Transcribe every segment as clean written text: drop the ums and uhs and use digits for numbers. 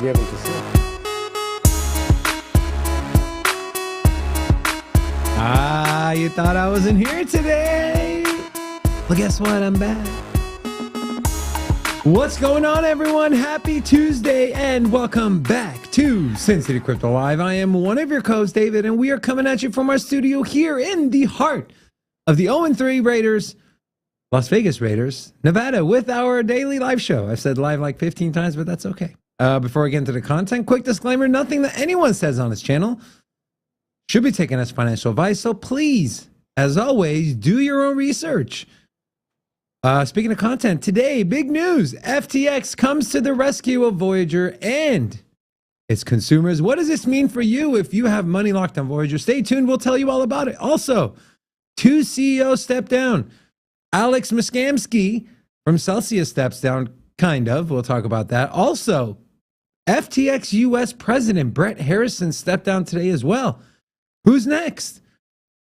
be able to see. You thought I wasn't here today? Well, guess what? I'm back. What's going on, everyone? Happy Tuesday, and welcome back to Sin City Crypto Live. I am one of your co-hosts, David, and we are coming at you from our studio here in the heart of the 0-3 Raiders, Las Vegas Raiders, Nevada, with our daily live show. I've said live like 15 times, but that's okay. Before we get into the content, quick disclaimer, nothing that anyone says on this channel should be taken as financial advice, so please, as always, do your own research. Speaking of content, today, big news. FTX comes to the rescue of Voyager and its consumers. What does this mean for you if you have money locked on Voyager? Stay tuned. We'll tell you all about it. Also, 2 CEOs step down. Alex Muskamsky from Celsius steps down, kind of. We'll talk about that. Also, FTX US President Brett Harrison stepped down today as well. Who's next?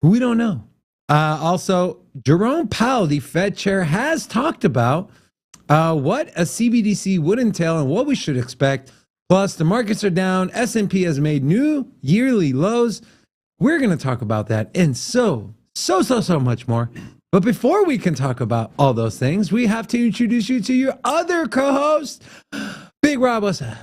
We don't know. Also, Jerome Powell, the Fed chair, has talked about what a CBDC would entail and what we should expect. Plus, the markets are down. S&P has made new yearly lows. We're going to talk about that and so much more. But before we can talk about all those things, we have to introduce you to your other co-host, Big Rob. What's up?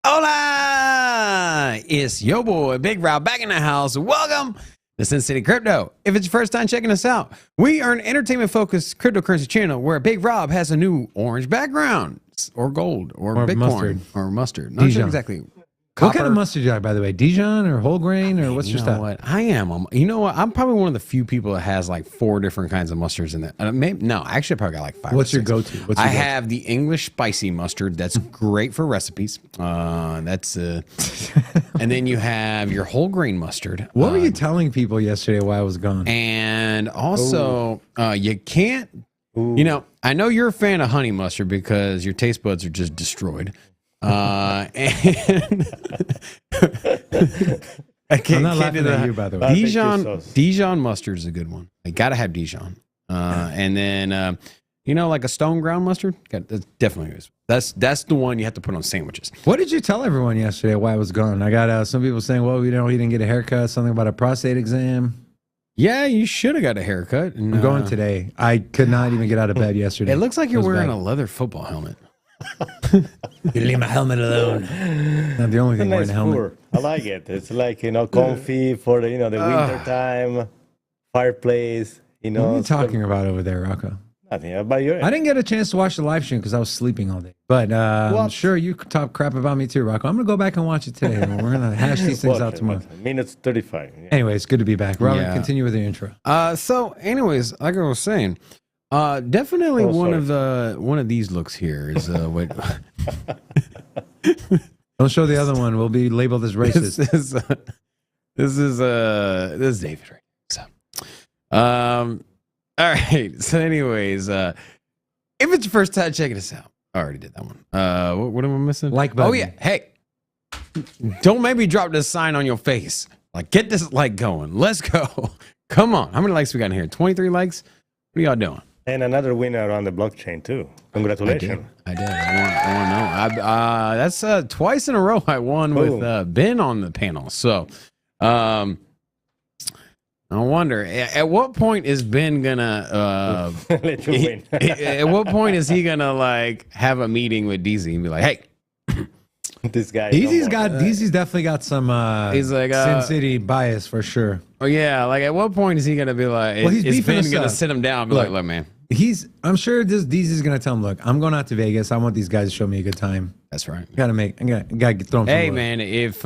Hola! It's yo boy, Big Rob, back in the house. Welcome to Sin City Crypto. If it's your first time checking us out, we are an entertainment-focused cryptocurrency channel where Big Rob has a new orange background, or gold, or Bitcoin, mustard. or mustard. Not sure exactly. What kind of mustard do you like, by the way? Dijon or whole grain, or what's your style? What? I am. You know what? I'm probably one of the few people that has like 4 different kinds of mustards in that. No, actually, I probably got like 5. What's your go-to? I have the English spicy mustard. That's great for recipes. And then you have your whole grain mustard. What were you telling people yesterday while I was gone? And also, you can't. You know, I know you're a fan of honey mustard because your taste buds are just destroyed. And I'm not laughing at you, by the way. Dijon mustard is a good one. I gotta have Dijon. And then you know, like a stone ground mustard. That's definitely is. That's the one you have to put on sandwiches. What did you tell everyone yesterday while I was gone? I got some people saying, "Well, he didn't get a haircut." Something about a prostate exam. Yeah, you should have got a haircut. And, I'm going today. I could not even get out of bed yesterday. It looks like you're wearing a leather football helmet. You leave my helmet alone. Not the only thing wearing a helmet. Fur. I like it. It's like, comfy for the the winter time, fireplace. What are you talking about over there, Rocco? Nothing about your. I didn't get a chance to watch the live stream because I was sleeping all day. But I'm sure you could talk crap about me too, Rocco. I'm gonna go back and watch it today. And we're gonna hash these things out tomorrow. Minutes 35. Yeah. Anyway, it's good to be back. Robert, continue with the intro. So, anyways, like I was saying. Definitely one of these looks here is wait. Don't show the other one. We'll be labeled as racist. This is David. Right? So, all right. So, anyways, if it's your first time checking us out, I already did that one. What am I missing? Like button. Oh yeah. Hey, don't make me drop this sign on your face. Like, get this like going. Let's go. Come on. How many likes we got in here? 23 likes. What are y'all doing? And another winner on the blockchain too. Congratulations! I did. I want to know. That's twice in a row I won with Ben on the panel. So, I wonder at what point is Ben gonna let you win? At what point is he gonna like have a meeting with DZ and be like, "Hey, this guy." DZ's definitely got some. He's like Sin City bias for sure. Oh yeah, like at what point is he gonna be like? Well, he's is Ben gonna up. sit him down and be look, man. I'm sure DZ's gonna tell him, look, I'm going out to Vegas. I want these guys to show me a good time. That's right. I gotta throw him. Hey man, if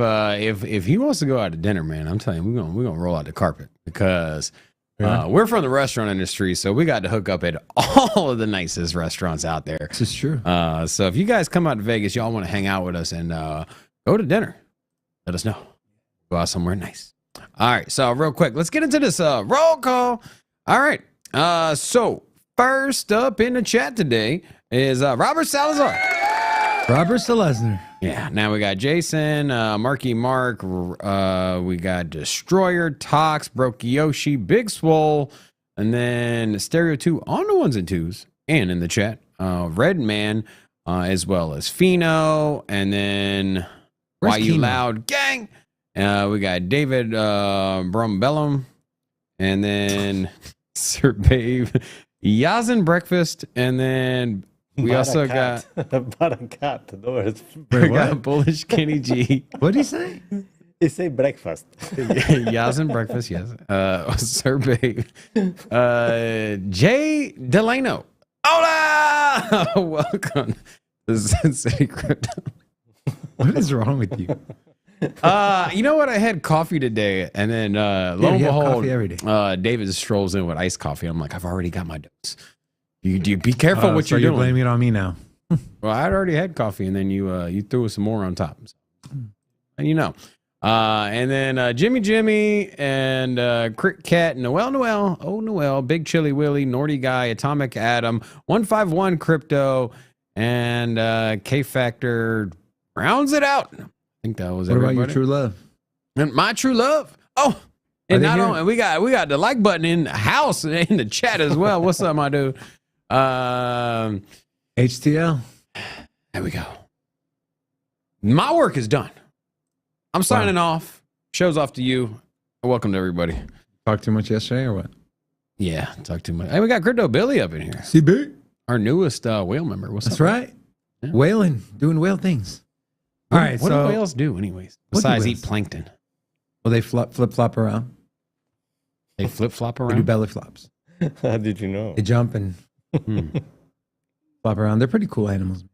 he wants to go out to dinner, man, I'm telling you, we're gonna roll out the carpet because we're from the restaurant industry, so we got to hook up at all of the nicest restaurants out there. This is true. So if you guys come out to Vegas, y'all want to hang out with us and go to dinner, let us know. Go out somewhere nice. All right, so real quick, let's get into this roll call. All right, so first up in the chat today is Robert Salazar. Robert Salazar. Yeah, now we got Jason, Marky Mark, we got Destroyer, Tox, Broke Yoshi, Big Swole, and then Stereo 2 on the ones and twos, and in the chat, Red Man, as well as Fino, and then Where's Why You Keno? Loud Gang. We got David Brumbellum, and then Sir Babe, Yazin Breakfast, and then we also got Barakat. we got Bullish Kenny G. What did he say? He say breakfast. Yazin Breakfast, yes. Sir Babe, Jay Delano. Hola! Welcome to Sin City Crypto. What is wrong with you? You know what? I had coffee today, and then lo and you have behold, coffee every day. David strolls in with iced coffee. I'm like, I've already got my dose. You be careful what So you're doing. blaming it on me now. Well, I'd already had coffee, and then you threw some more on top. And you know. And then Jimmy and Crick Cat, Noel, oh Noel, Big Chili Willie, Nordy Guy, Atomic Adam, 151 Crypto, and K Factor rounds it out. I think that was What everybody. about your true love? And my true love. Oh, and they not here? only we got the like button in the house and in the chat as well. What's up, my dude? HTL. There we go. My work is done. I'm signing off. Show's off to you. Welcome to everybody. Talked too much yesterday or what? Yeah, talk too much. Hey, we got Crypto Billy up in here. CB. Our newest whale member. What's That's up? right. Yeah. Whaling, doing whale things. All right, What so do whales do, anyways? What do Besides whales eat plankton. well, they flip flop around. They flip flop They do around. belly flops. How did you know? They jump and Hmm. flop around. They're pretty cool animals.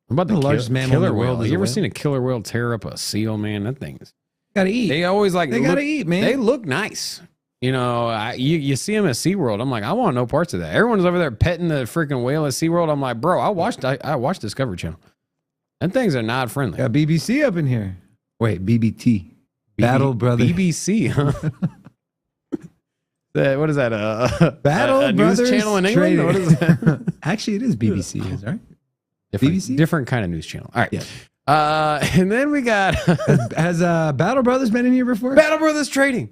What about The largest mammal in killer the world whale? is a You ever whale. seen a killer whale tear up a seal, man? That thing is. Gotta eat. They always like. They gotta eat, man. They look nice. You know, you see them at SeaWorld. I'm like, I want no parts of that. Everyone's over there petting the freaking whale at SeaWorld. I'm like, bro, I watched Discovery Channel. And things are not friendly. Got BBC up in here. Wait, BBT. Battle Brothers. BBC, huh? What is that? Battle a Brothers news channel in England? Or what is that? Actually, it is BBC, is right? Different, BBC? different kind of news channel. All right. Yeah. And then we got Has Battle Brothers been in here before? Battle Brothers Trading.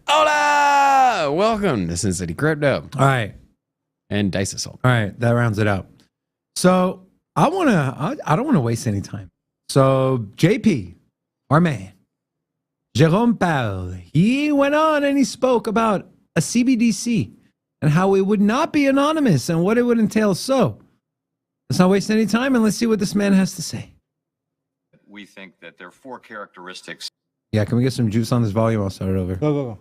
Hola! Welcome to Sin City Crypto All right. and Dice Assault. All right. That rounds it out. So I don't want to waste any time. So JP, our man, Jérôme Powell, he went on and he spoke about a CBDC and how it would not be anonymous and what it would entail. So let's not waste any time and let's see what this man has to say. We think that there are four characteristics. Yeah, can we get some juice on this volume? I'll start it over. Go.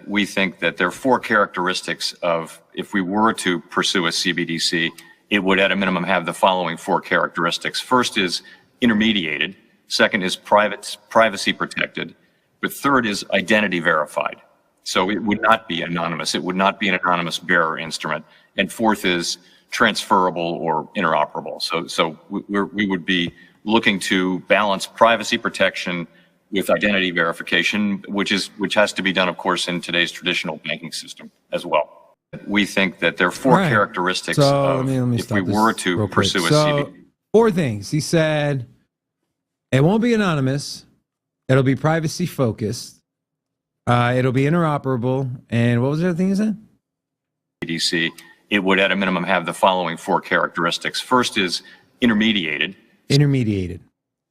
We think that there are four characteristics of, if we were to pursue a CBDC, it would at a minimum have the following four characteristics. First is intermediated. Second is privacy protected. The third is identity verified. So it would not be anonymous. It would not be an anonymous bearer instrument. And fourth is transferable or interoperable. So we would be looking to balance privacy protection with identity verification, which has to be done, of course, in today's traditional banking system as well. We think that there are four Right. characteristics So of, let me if stop we this were to real quick. pursue a So, CBDC. four things. He said it won't be anonymous. It'll be privacy focused. It'll be interoperable. And what was the other thing he said? CBDC, it would at a minimum have the following four characteristics. First is intermediated.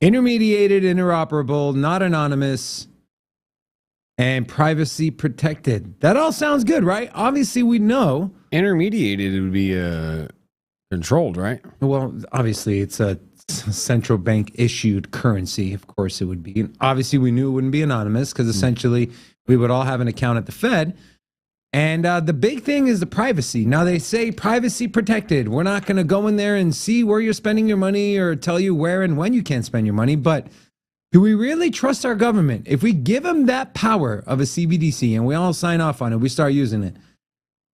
Intermediated, interoperable, not anonymous, and privacy protected. That all sounds good, right? Obviously, we know. Intermediated would be controlled, right? Well, obviously, it's a central bank issued currency. Of course, it would be. And obviously, we knew it wouldn't be anonymous because essentially we would all have an account at the Fed. And the big thing is the privacy. Now, they say privacy protected. We're not going to go in there and see where you're spending your money or tell you where and when you can't spend your money. But do we really trust our government? If we give them that power of a CBDC and we all sign off on it, we start using it.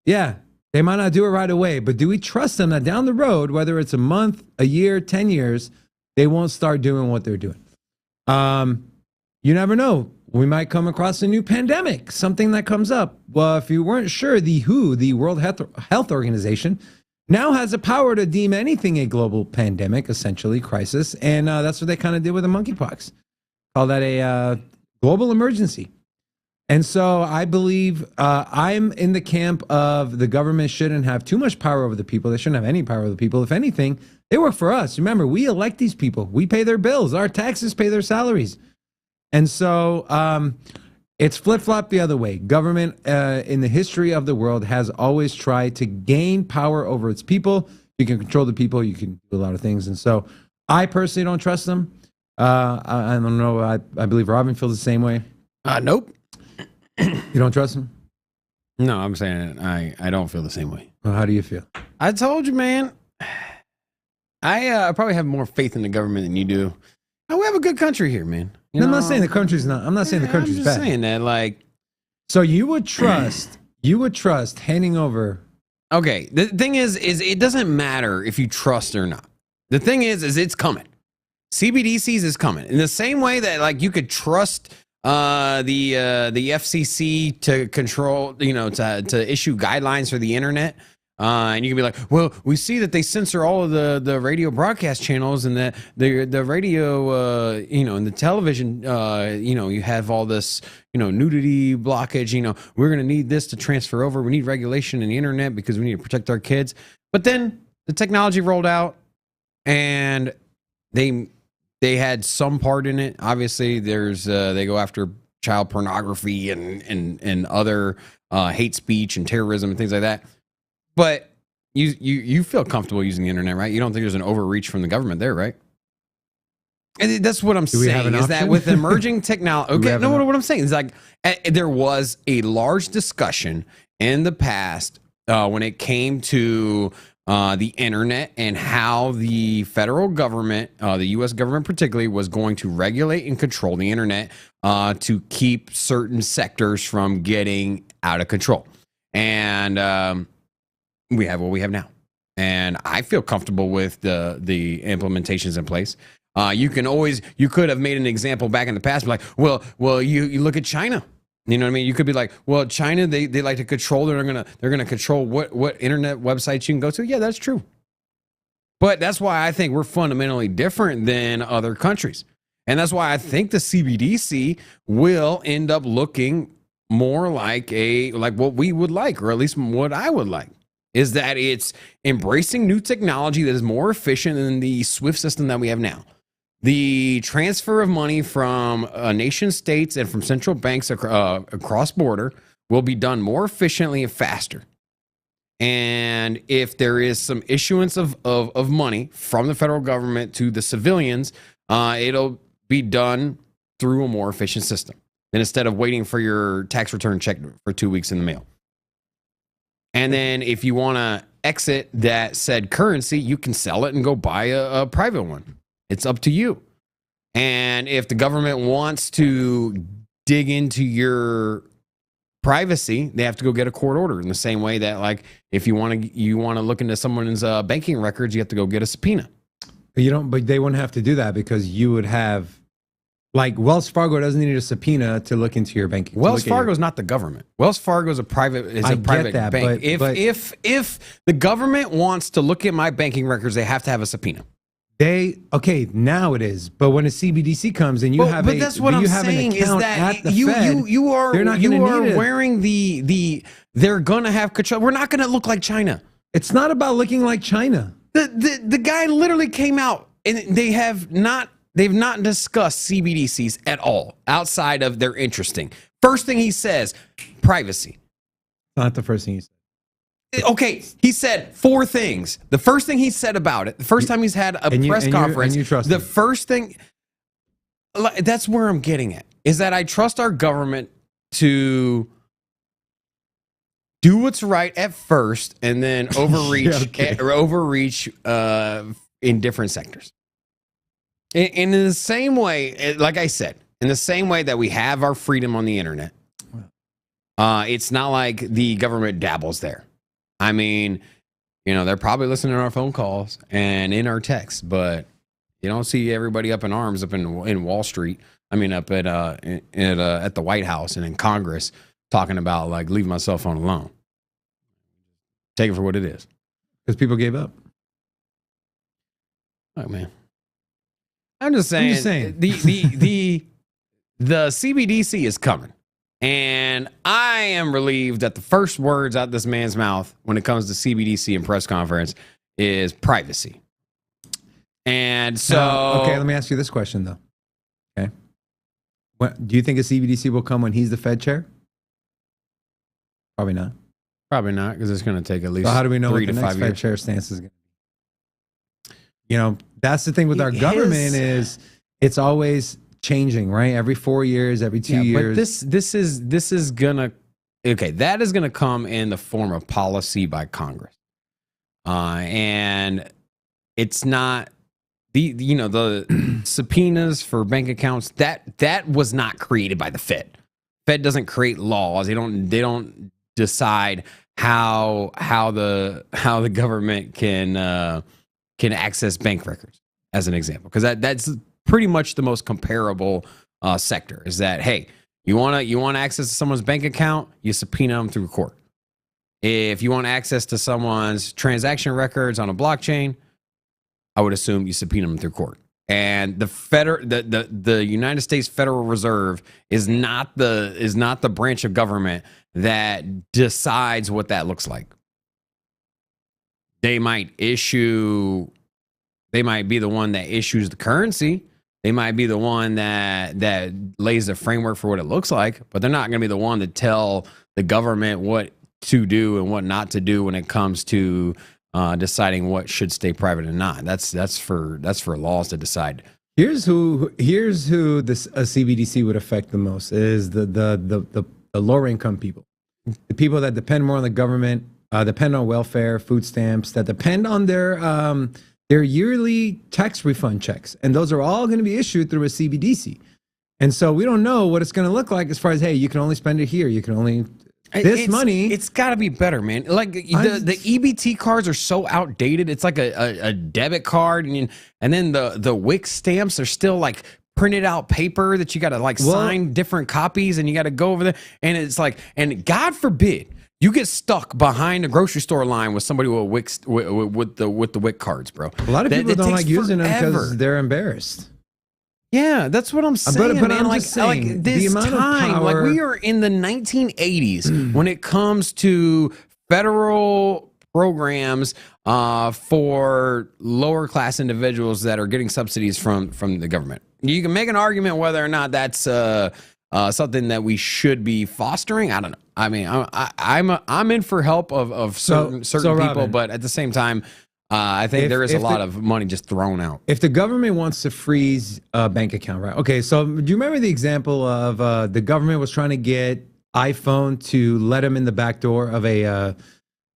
Yeah, they might not do it right away, but do we trust them that down the road, whether it's a month, a year, 10 years, they won't start doing what they're doing? You never know. We might come across a new pandemic, something that comes up. Well, if you weren't sure, the WHO, the World Health Organization, now has the power to deem anything a global pandemic, essentially crisis. And that's what they kind of did with the monkeypox. Call that a global emergency. And so I believe I'm in the camp of the government shouldn't have too much power over the people. They shouldn't have any power over the people. If anything, they work for us. Remember, we elect these people. We pay their bills. Our taxes pay their salaries. And so it's flip-flop the other way. Government in the history of the world has always tried to gain power over its people. You can control the people. You can do a lot of things. And so I personally don't trust them. I don't know. I believe Robin feels the same way. Nope. You don't trust him? No, I'm saying I don't feel the same way. Well, how do you feel? I told you, man. I probably have more faith in the government than you do. We have a good country here, man. I'm not saying the country's not. I'm not saying the country's I'm bad. just saying that, like. So you would trust handing over. Okay, the thing is it doesn't matter if you trust or not. The thing is it's coming. CBDCs is coming in the same way that like you could trust the FCC to control, to issue guidelines for the internet. And you can be like, well, we see that they censor all of the radio broadcast channels and the radio, and the television, you have all this, nudity blockage. We're going to need this to transfer over. We need regulation in the internet because we need to protect our kids. But then the technology rolled out and they had some part in it. Obviously, there's they go after child pornography and other hate speech and terrorism and things like that. But you feel comfortable using the internet, right? You don't think there's an overreach from the government there, right? And that's what I'm saying is that with emerging technology. Okay, no, what I'm saying is like there was a large discussion in the past when it came to the internet and how the federal government, the U.S. government particularly, was going to regulate and control the internet to keep certain sectors from getting out of control. And we have what we have now. And I feel comfortable with the implementations in place. You could have made an example back in the past, like, well, you look at China. You know what I mean? You could be like, well, China, they like to control. They're gonna control what internet websites you can go to. Yeah, that's true. But that's why I think we're fundamentally different than other countries, and that's why I think the CBDC will end up looking more like what we would like, or at least what I would like, is that it's embracing new technology that is more efficient than the SWIFT system that we have now. The transfer of money from nation states and from central banks across border will be done more efficiently and faster. And if there is some issuance of money from the federal government to the civilians, it'll be done through a more efficient system than instead of waiting for your tax return check for 2 weeks in the mail. And then if you want to exit that said currency, you can sell it and go buy a private one. It's up to you. And if the government wants to dig into your privacy, they have to go get a court order, in the same way that, like, if you want to look into someone's banking records, you have to go get a subpoena. But they wouldn't have to do that because you would have, like, Wells Fargo doesn't need a subpoena to look into your banking. Wells Fargo is not the government. Wells Fargo is a private bank. If the government wants to look at my banking records, they have to have a subpoena. Now it is. But when a CBDC comes and you have an account at the Fed, you are wearing they're going to have control. We're not going to look like China. It's not about looking like China. The guy literally came out and they've not discussed CBDCs at all outside of they're interesting. First thing he says, privacy. Not the first thing he said. Okay, he said 4 things. The first thing he said about it, the first time he's had a press conference, you trust the him. first thing, that's where I'm getting at, is that I trust our government to do what's right at first and then overreach in different sectors. In the same way, like I said, in the same way that we have our freedom on the internet, it's not like the government dabbles there. I mean, they're probably listening to our phone calls and in our texts, but you don't see everybody up in arms up in Wall Street. I mean, up at the White House and in Congress talking about, like, leave my cell phone alone. Take it for what it is. Because people gave up. Oh, man. I'm just saying. The CBDC is coming. And I am relieved that the first words out this man's mouth when it comes to CBDC and press conference is privacy. And so, okay, let me ask you this question though. Okay, do you think a CBDC will come when he's the Fed chair? Probably not. Probably not, because it's going to take at least. So how do we know 3 what to the 5 next years. Fed chair stance is going to be? You know, that's the thing with our government is it's always changing, right? Every 4 years, every 2 years. But this is gonna that is gonna come in the form of policy by Congress, and it's not the subpoenas for bank accounts that was not created by the Fed. Fed doesn't create laws. They don't decide how the government can access bank records, as an example, because that's pretty much the most comparable sector. Is that, hey, you want access to someone's bank account, you subpoena them through court. If you want access to someone's transaction records on a blockchain, I would assume you subpoena them through court. And the United States Federal Reserve is not the branch of government that decides what that looks like. They might be the one that issues the currency. They might be the one that lays the framework for what it looks like, but they're not going to be the one to tell the government what to do and what not to do when it comes to deciding what should stay private and not. That's for laws to decide. Here's who a CBDC would affect the most is the lower income people, the people that depend more on the government, depend on welfare, food stamps, that depend on their yearly tax refund checks, and those are all going to be issued through a CBDC. And so we don't know what it's going to look like as far as, hey, you can only spend it here, you can only. It's got to be better, man. Like the EBT cards are so outdated. It's like a debit card, and then the Wix stamps are still like printed out paper that you got to sign different copies, and you got to go over there. And it's like, and God forbid you get stuck behind a grocery store line with somebody with Wix with the Wix cards, bro. A lot of people don't like using them because they're embarrassed. Yeah, that's what I'm saying. But man. I'm just saying, this the amount time, of power, we are in the 1980s when it comes to federal programs for lower class individuals that are getting subsidies from the government. You can make an argument whether or not that's something that we should be fostering. I don't know. I mean, I'm in for help of certain people, Robin, but at the same time, I think there is a lot of money just thrown out. If the government wants to freeze a bank account, right? Okay, so do you remember the example of the government was trying to get iPhone to let them in the back door of a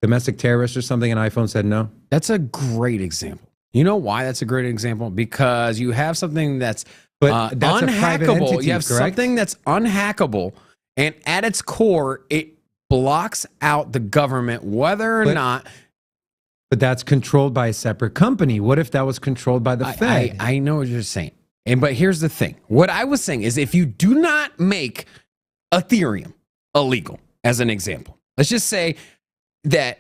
domestic terrorist or something, and iPhone said no? That's a great example. You know why that's a great example? Because you have something that's unhackable. Entity, you have correct? something that's unhackable, and at its core, it blocks out the government, whether or not. But that's controlled by a separate company. What if that was controlled by the Fed? I know what you're saying. But here's the thing. What I was saying is if you do not make Ethereum illegal, as an example, let's just say that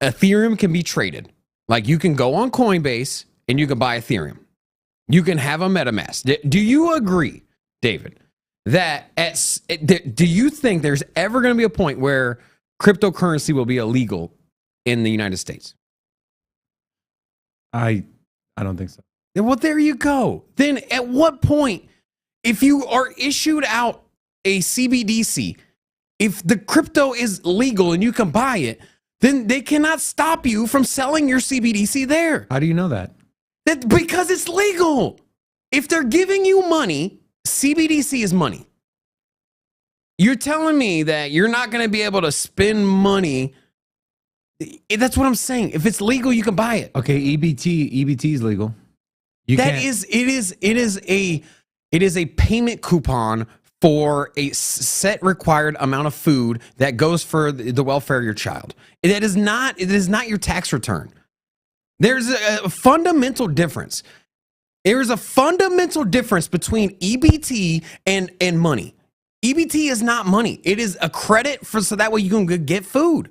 Ethereum can be traded. Like you can go on Coinbase and you can buy Ethereum. You can have a MetaMask. Do you agree, David, that do you think there's ever going to be a point where cryptocurrency will be illegal in the United States? I don't think so. Well, there you go. Then at what point, if you are issued out a CBDC, if the crypto is legal and you can buy it, then they cannot stop you from selling your CBDC there. How do you know that? Because it's legal. If they're giving you money, CBDC is money. You're telling me that you're not going to be able to spend money. That's what I'm saying. If it's legal, you can buy it. Okay, EBT is legal. It is a payment coupon for a set required amount of food that goes for the welfare of your child. It is not your tax return. There's a fundamental difference. There is a fundamental difference between EBT and money. EBT is not money. It is a credit so that way you can get food.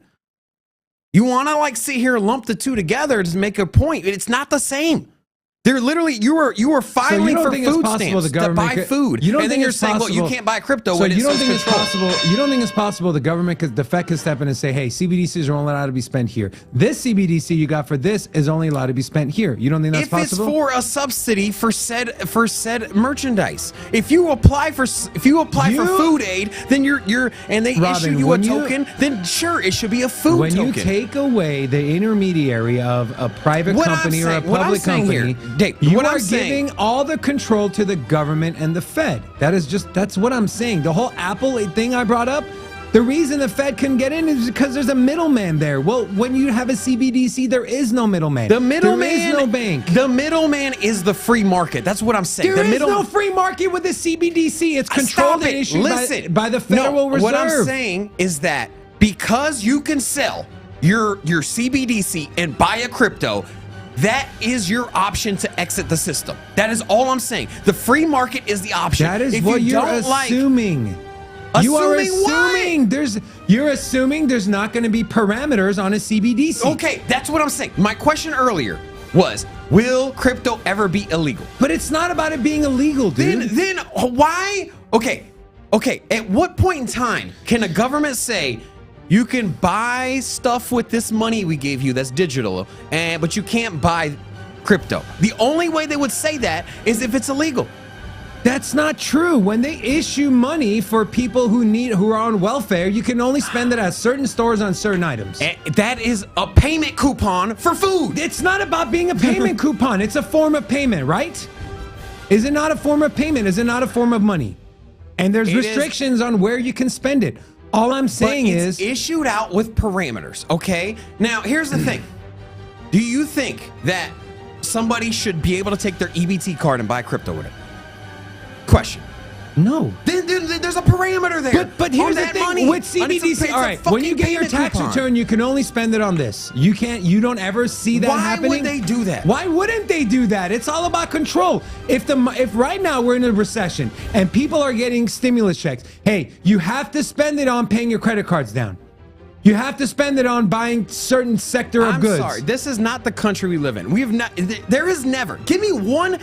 You want to sit here and lump the two together to make a point. It's not the same. They're literally you were filing for food stamps to buy food, and then you're saying, well, you can't buy crypto. So when you don't it's think it's control. possible? You don't think it's possible the government, the Fed, could step in and say, "Hey, CBDCs are only allowed to be spent here. This CBDC you got for this is only allowed to be spent here." You don't think that's if possible? It's for a subsidy for said merchandise. If you apply for food aid, then you're and they Robin, issue you a token, then sure, it should be a food when token. you take away the intermediary of a private company or a public company, Dave, you what are I'm saying, giving all the control to the government and the Fed. That's what I'm saying. The whole Apple thing I brought up, the reason the Fed couldn't get in is because there's a middleman there. Well, when you have a CBDC, there is no middleman. The middleman, there is no bank. The middleman is the free market. That's what I'm saying. There is no free market with the CBDC. It's controlled and issued by the Federal Reserve. What I'm saying is that because you can sell your CBDC and buy a crypto, that is your option to exit the system. That is all I'm saying. The free market is the option. That is if what you you're don't assuming. You are assuming you're assuming there's not going to be parameters on a CBDC. Okay, that's what I'm saying. My question earlier was, will crypto ever be illegal? But it's not about it being illegal, dude. Then why? Okay. At what point in time can a government say you can buy stuff with this money we gave you that's digital, but you can't buy crypto? The only way they would say that is if it's illegal. That's not true. When they issue money for people who are on welfare, you can only spend it at certain stores on certain items. That is a payment coupon for food. It's not about being a payment coupon. It's a form of payment, right? Is it not a form of payment? Is it not a form of money? And there's restrictions on where you can spend it. All I'm saying is issued out with parameters, okay? Now, here's the thing. Do you think that somebody should be able to take their EBT card and buy crypto with it? Question. no. Then there's a parameter there. But here's the thing with CBDC. All right, when you get your tax return, you can only spend it on this. You don't ever see that happening. Why would they do that? Why wouldn't they do that? It's all about control. If right now we're in a recession and people are getting stimulus checks, hey, you have to spend it on paying your credit cards down. You have to spend it on buying certain sector of goods. I'm sorry, this is not the country we live in. We have not. There is never. Give me one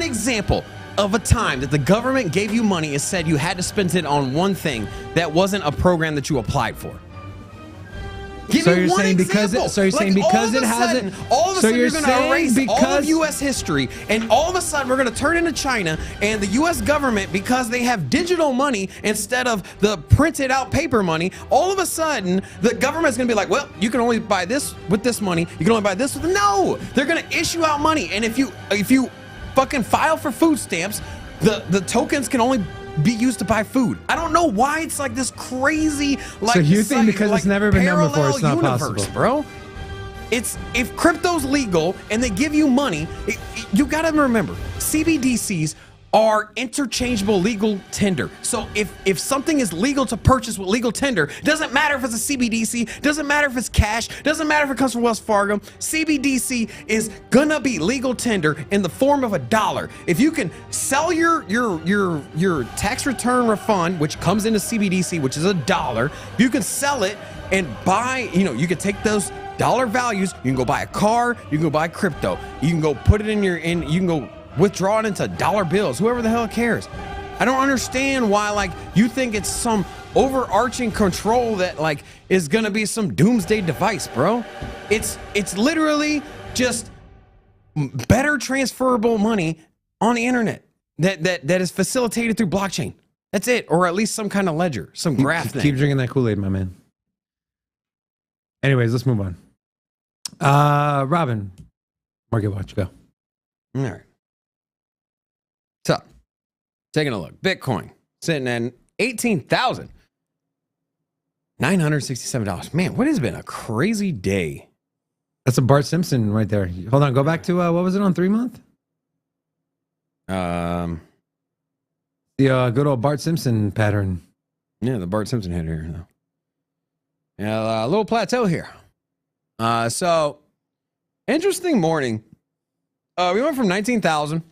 example of a time that the government gave you money and said you had to spend it on one thing that wasn't a program that you applied for. So you're saying because it hasn't. All of a sudden you're going to erase all of U.S. history, and all of a sudden we're going to turn into China, and the U.S. government, because they have digital money instead of the printed out paper money, all of a sudden the government's going to be like, well, you can only buy this with this money. You can only buy this with no. They're going to issue out money, and if you fucking file for food stamps, the tokens can only be used to buy food. I don't know why it's like this crazy, like, so you think because it's never been done before, it's not possible, bro? It's if crypto's legal and they give you money, you got to remember CBDCs are interchangeable legal tender. So if something is legal to purchase with legal tender, doesn't matter if it's a CBDC, doesn't matter if it's cash, doesn't matter if it comes from Wells Fargo, CBDC is gonna be legal tender in the form of $1. If you can sell your tax return refund, which comes into CBDC, which is $1, if you can sell it and buy, you can take those dollar values, you can go buy a car, you can go buy crypto, you can go put it you can go withdraw it into dollar bills. Whoever the hell cares? I don't understand why you think it's some overarching control that is gonna be some doomsday device, bro. It's literally just better transferable money on the internet that is facilitated through blockchain. That's it, or at least some kind of ledger, some graph thing. Keep drinking that Kool-Aid, my man. Anyways, let's move on. Robin, Market Watch, go. All right. So, taking a look. Bitcoin sitting at $18,967. Man, what has been a crazy day? That's a Bart Simpson right there. Hold on, go back to what was it on 3 month? The good old Bart Simpson pattern. Yeah, the Bart Simpson hit here. Though. Yeah, a little plateau here. So interesting morning. We went from 19,000.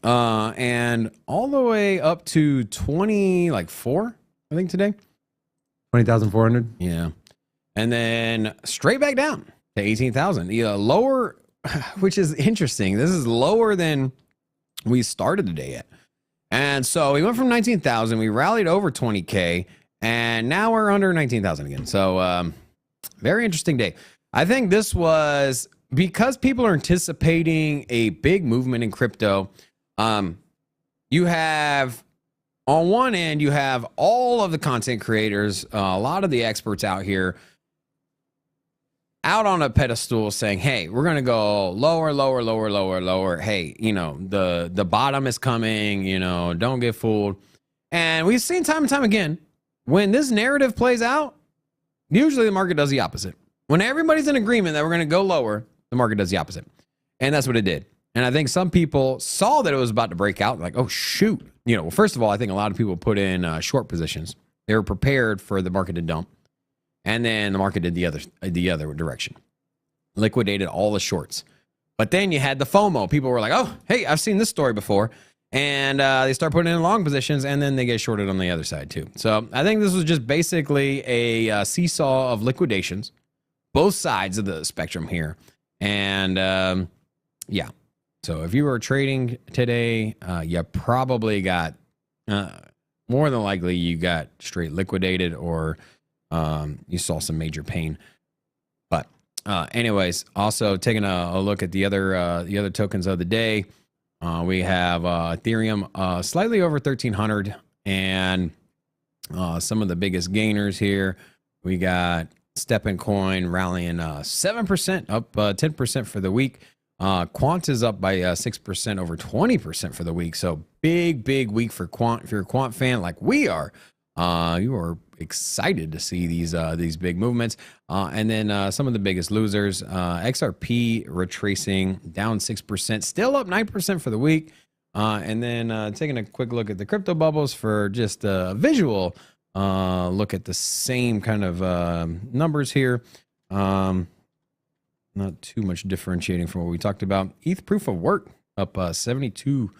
And all the way up to 24, I think today. 20,400. Yeah. And then straight back down to 18,000. The lower which is interesting. This is lower than we started the day at. And so we went from 19,000, we rallied over 20K, and now we're under 19,000 again. So very interesting day. I think this was because people are anticipating a big movement in crypto. You have, on one end, you have all of the content creators, a lot of the experts out here, out on a pedestal saying, hey, we're going to go lower, lower, lower, lower, lower. Hey, you know, the bottom is coming, you know, don't get fooled. And we've seen time and time again, when this narrative plays out, usually the market does the opposite. When everybody's in agreement that we're going to go lower, the market does the opposite. And that's what it did. And I think some people saw that it was about to break out, like, oh, shoot. You know, well, first of all, I think a lot of people put in short positions. They were prepared for the market to dump. And then the market did the other direction, liquidated all the shorts. But then you had the FOMO. People were like, oh, hey, I've seen this story before. And they start putting in long positions, and then they get shorted on the other side too. So I think this was just basically a seesaw of liquidations, both sides of the spectrum here. And yeah, so if you were trading today, you probably got, more than likely, you got straight liquidated, or you saw some major pain. But anyways, also taking a look at the other tokens of the day. We have Ethereum slightly over 1,300, and some of the biggest gainers here. We got Steppen Coin rallying 7%, up 10% for the week. Quant is up by 6%, over 20% for the week. So big week for Quant. If you're a Quant fan like we are, you are excited to see these big movements. And then some of the biggest losers, XRP retracing down 6%, still up 9% for the week. And then taking a quick look at the crypto bubbles for just a visual look at the same kind of numbers here. Not too much differentiating from what we talked about. ETH proof of work up 72%.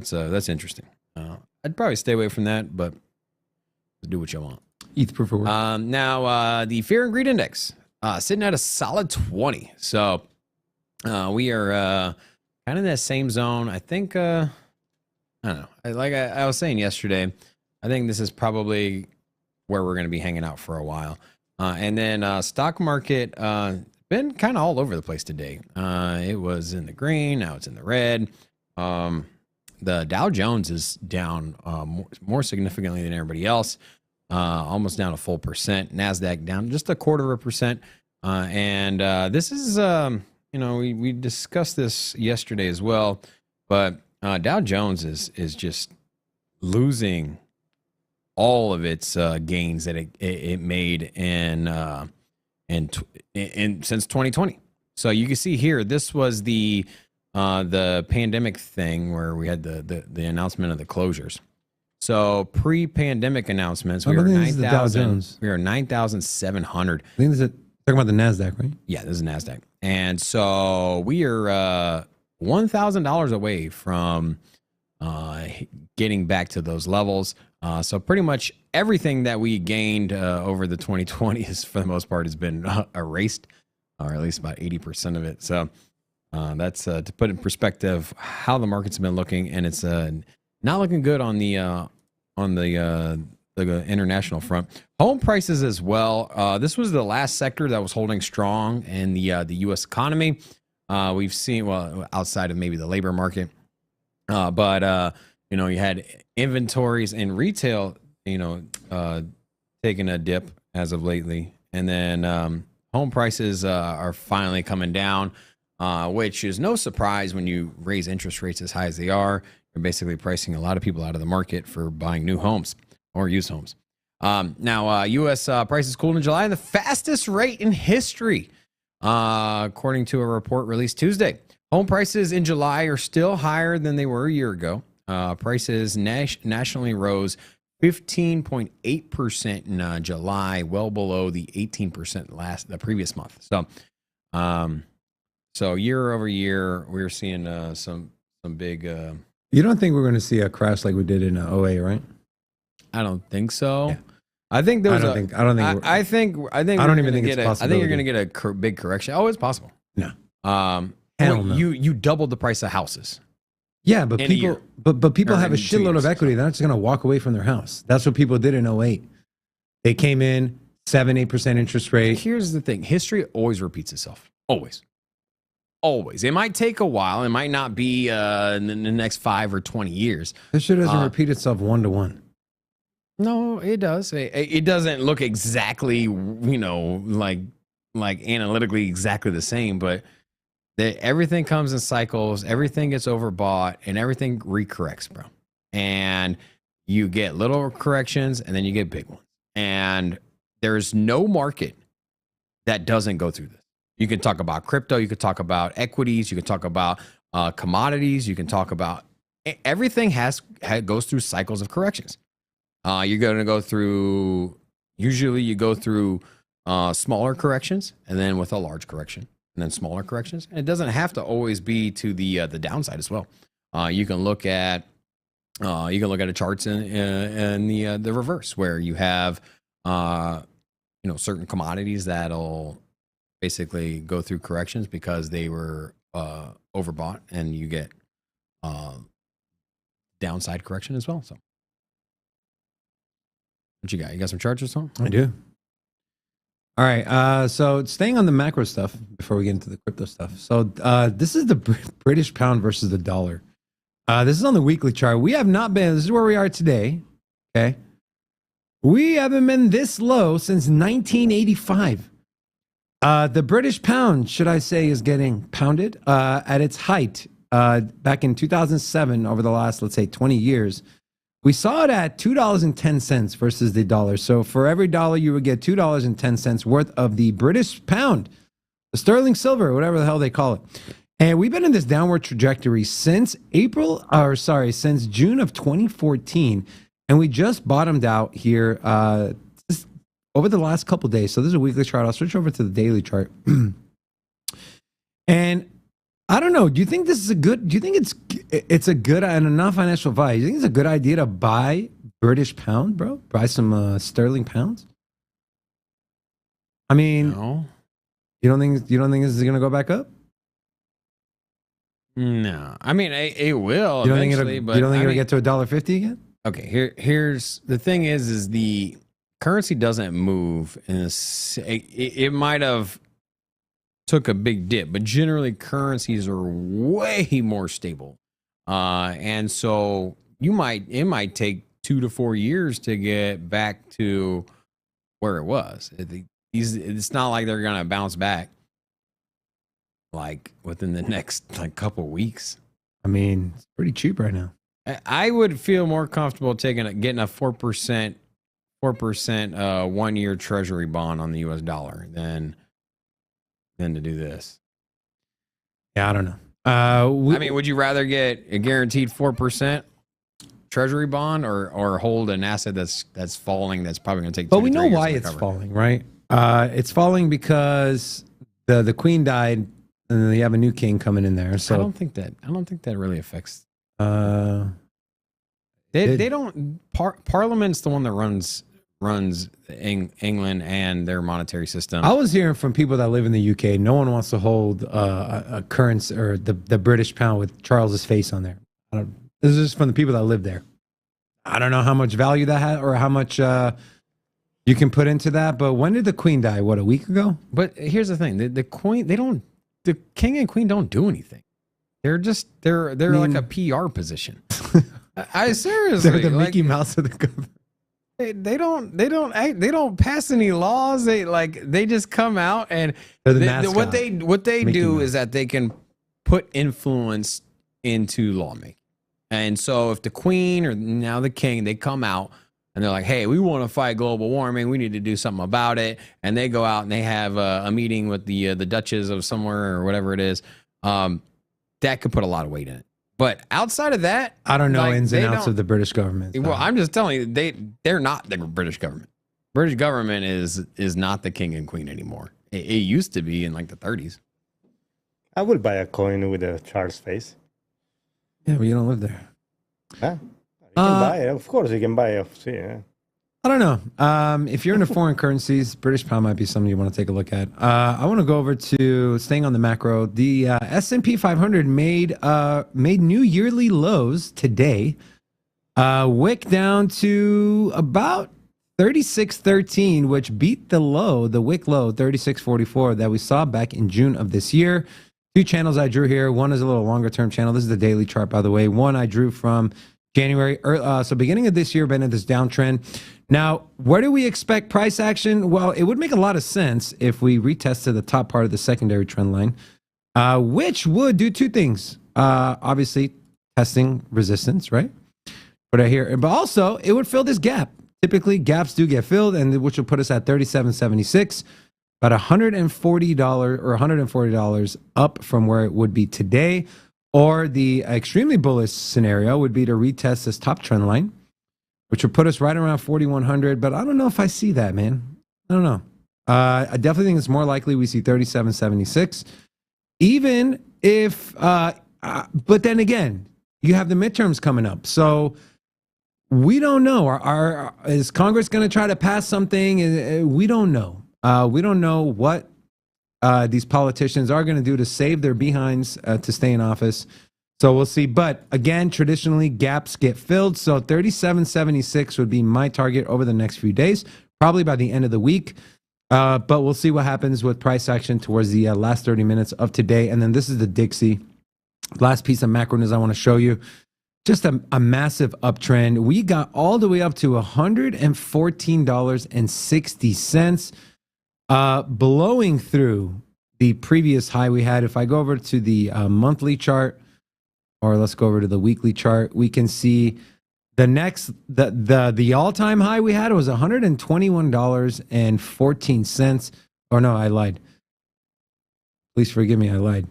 So that's interesting. I'd probably stay away from that, but do what you want. ETH proof of work. Now, the Fear and Greed Index sitting at a solid 20. So we are kind of in that same zone. I think, I don't know. Like I was saying yesterday, I think this is probably where we're going to be hanging out for a while. And then stock market been kind of all over the place today. It was in the green. Now it's in the red. The Dow Jones is down more significantly than everybody else, almost down a full percent. NASDAQ down just 0.25%. And this is, you know, we discussed this yesterday as well, but Dow Jones is just losing all of its gains that it made in since 2020. So you can see here, this was the pandemic thing where we had the announcement of the closures. So pre-pandemic announcements, we were 9,000. We were 9,700. I think this is talking about the NASDAQ, right? Yeah, this is NASDAQ. And so we are $1,000 away from getting back to those levels. So pretty much everything that we gained over the 2020s, for the most part, has been erased, or at least about 80% of it. So that's to put in perspective how the market's been looking, and it's not looking good on the international front. Home prices as well. This was the last sector that was holding strong in the U.S. economy. We've seen, well, outside of maybe the labor market, but you know, you had inventories in retail, you know, taking a dip as of lately, and then home prices are finally coming down, which is no surprise when you raise interest rates as high as they are. You're basically pricing a lot of people out of the market for buying new homes or used homes. Now, U.S. prices cooled in July, the fastest rate in history, according to a report released Tuesday. Home prices in July are still higher than they were a year ago. Prices nationally rose 15.8% in July, well below the 18% the previous month. So, so year over year, we're seeing some big. You don't think we're going to see a crash like we did in 08, right? I don't think so. Yeah. I think there was I don't even think I don't even think it's possible. I think you're going to get a big correction. Oh, it's possible. No, Hell no. You doubled the price of houses. Yeah, but in a people, year. but people Or have a in 2 shitload of years, equity. They're not just going to walk away from their house. That's what people did in '08. They came in 7-8% interest rate. Here's the thing: history always repeats itself. Always. It might take a while. It might not be in the next 5 or 20 years. This shit doesn't repeat itself 1-to-1. No, it does. It doesn't look exactly, like analytically exactly the same, but everything comes in cycles. Everything gets overbought, and everything recorrects, bro. And you get little corrections, and then you get big ones. And there's no market that doesn't go through this. You can talk about crypto. You could talk about equities. You can talk about commodities. You can talk about everything goes through cycles of corrections. You're going to go through, usually you go through smaller corrections and then with a large correction and then smaller corrections. And it doesn't have to always be to the downside as well. You can look at a charts in the reverse where you have certain commodities that'll basically go through corrections because they were overbought, and you get downside correction as well. So what you got? You got some charts or something? I do. All right. So staying on the macro stuff before we get into the crypto stuff. So this is the British pound versus the dollar. This is on the weekly chart. We have not been, this is where we are today. Okay. We haven't been this low since 1985. The British pound, should I say, is getting pounded at its height back in 2007 over the last, let's say, 20 years. We saw it at $2.10 versus the dollar. So for every dollar, you would get $2.10 worth of the British pound, the sterling silver, whatever the hell they call it. And we've been in this downward trajectory since since June of 2014. And we just bottomed out here over the last couple of days. So this is a weekly chart. I'll switch over to the daily chart. And I don't know. Do you think it's a good and enough financial advice? You think it's a good idea to buy British pound, bro? Buy some sterling pounds? I mean, No. you don't think this is going to go back up? No. I mean, it will You don't eventually, think but it'll get to $1.50 again? Okay, here's the thing is the currency doesn't move it might have took a big dip, but generally currencies are way more stable. And so it might take 2 to 4 years to get back to where it was. It's not like they're going to bounce back like within the next couple weeks. I mean, it's pretty cheap right now. I would feel more comfortable getting a 4% 1-year treasury bond on the US dollar than to do this. Yeah, I don't know. I mean, would you rather get a guaranteed 4% treasury bond or hold an asset that's falling that's probably going to take 2 But to we 3 know years why to it's recover? falling, right? It's falling because the queen died, and then they have a new king coming in there. So I don't think that really affects. they They don't. Parliament's the one that runs England and their monetary system. I was hearing from people that live in the UK, no one wants to hold a currency or the British pound with Charles's face on there. This is just from the people that live there. I don't know how much value that had or how much you can put into that. But when did the queen die? What, a week ago? But here's the thing: the queen, the king and queen don't do anything. They're like a PR position. I seriously, They're the Mickey Mouse of the government. They don't pass any laws. They just come out and They're the mascot. what they Mickey do Mouse. is that they can put influence into lawmaking. And so if the queen or now the king, they come out and they're like, hey, we want to fight global warming. We need to do something about it. And they go out and they have a meeting with the Duchess of somewhere or whatever it is. That could put a lot of weight in it. But outside of that, I don't know ins and they outs don't- of the British government. Well, I'm just telling you, they're not the British government. British government is not the king and queen anymore. It used to be in like the 30s. I would buy a coin with a Charles face. Yeah, but you don't live there. Huh? You can buy it. Of course, you can buy it. Yeah. I don't know. If you're into foreign currencies, British pound might be something you want to take a look at. I want to go over to staying on the macro. The S&P 500 made new yearly lows today. Wick down to about 36.13, which beat the Wick low 36.44 that we saw back in June of this year. Two channels I drew here. One is a little longer term channel. This is the daily chart, by the way. One I drew from January, so beginning of this year, been in this downtrend. Now, where do we expect price action? Well, it would make a lot of sense if we retest to the top part of the secondary trend line, which would do two things. Obviously, testing resistance, right? Put it here, but also it would fill this gap. Typically, gaps do get filled, and which will put us at 37.76, about $140 or $140 up from where it would be today. Or the extremely bullish scenario would be to retest this top trend line, which would put us right around 4,100. But I don't know if I see that, man. I don't know. I definitely think it's more likely we see 37.76. Even if, but then again, you have the midterms coming up. So we don't know. Is Congress going to try to pass something? We don't know. We don't know what these politicians are going to do to save their behinds to stay in office. So we'll see. But again, traditionally, gaps get filled. So 37.76 would be my target over the next few days, probably by the end of the week. But we'll see what happens with price action towards the last 30 minutes of today. And then this is the Dixie. Last piece of macro news I want to show you. Just a massive uptrend. We got all the way up to $114.60. Blowing through the previous high we had. If I go over to the monthly chart, or let's go over to the weekly chart, we can see the all-time high we had was $121.14. Or no, I lied. Please forgive me, I lied.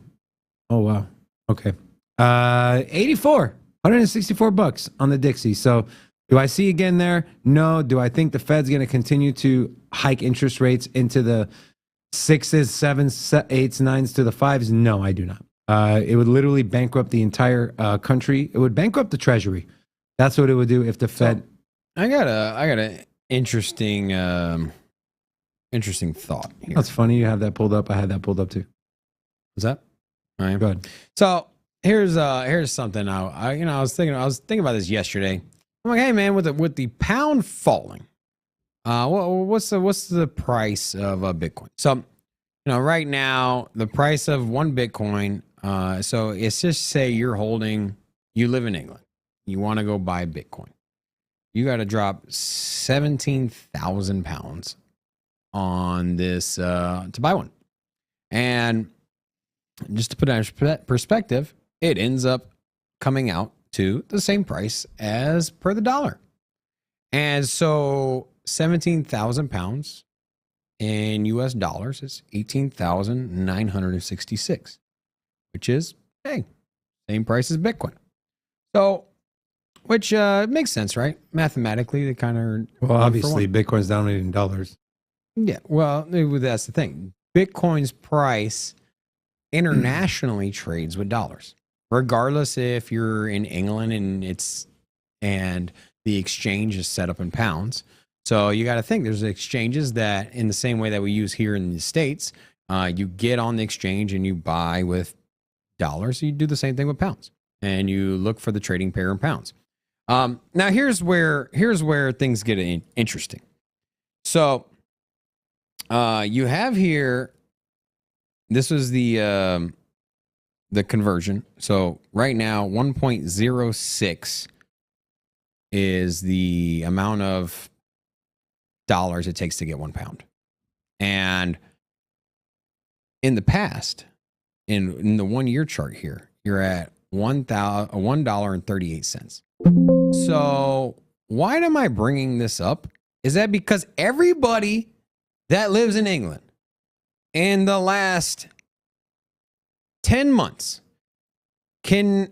Oh wow. Okay. 164 bucks on the Dixie. So do I see again there? No. Do I think the Fed's going to continue to hike interest rates into the 6s, 7s, 8s, 9s to the 5s? No, I do not. It would literally bankrupt the entire country. It would bankrupt the Treasury. That's what it would do if the Fed. I got a interesting thought here. That's funny. You have that pulled up. I had that pulled up too. What's that? All right. Go ahead. So here's something I was thinking about this yesterday. I'm like, hey man, with the pound falling, what's the price of a Bitcoin? So, right now the price of one Bitcoin. So it's just say you live in England, you want to go buy Bitcoin, you got to drop 17,000 pounds on this to buy one, and just to put it in perspective, it ends up coming out to the same price as per the dollar. And so 17,000 pounds in US dollars is 18,966, which is, hey, same price as Bitcoin. So, which makes sense, right? Mathematically, they kind of. Well, obviously, Bitcoin's denominated in dollars. Yeah, well, that's the thing. Bitcoin's price internationally trades with dollars, regardless if you're in England and the exchange is set up in pounds. So you got to think there's exchanges that, in the same way that we use here in the States, you get on the exchange and you buy with dollars. You do the same thing with pounds, and you look for the trading pair in pounds. Now here's where things get interesting. So you have here. This was the conversion. So right now, 1.06 is the amount of dollars it takes to get 1 pound. And in the past, in the 1 year chart here, you're at $1.38. So why am I bringing this up? Is that because everybody that lives in England in the last 10 months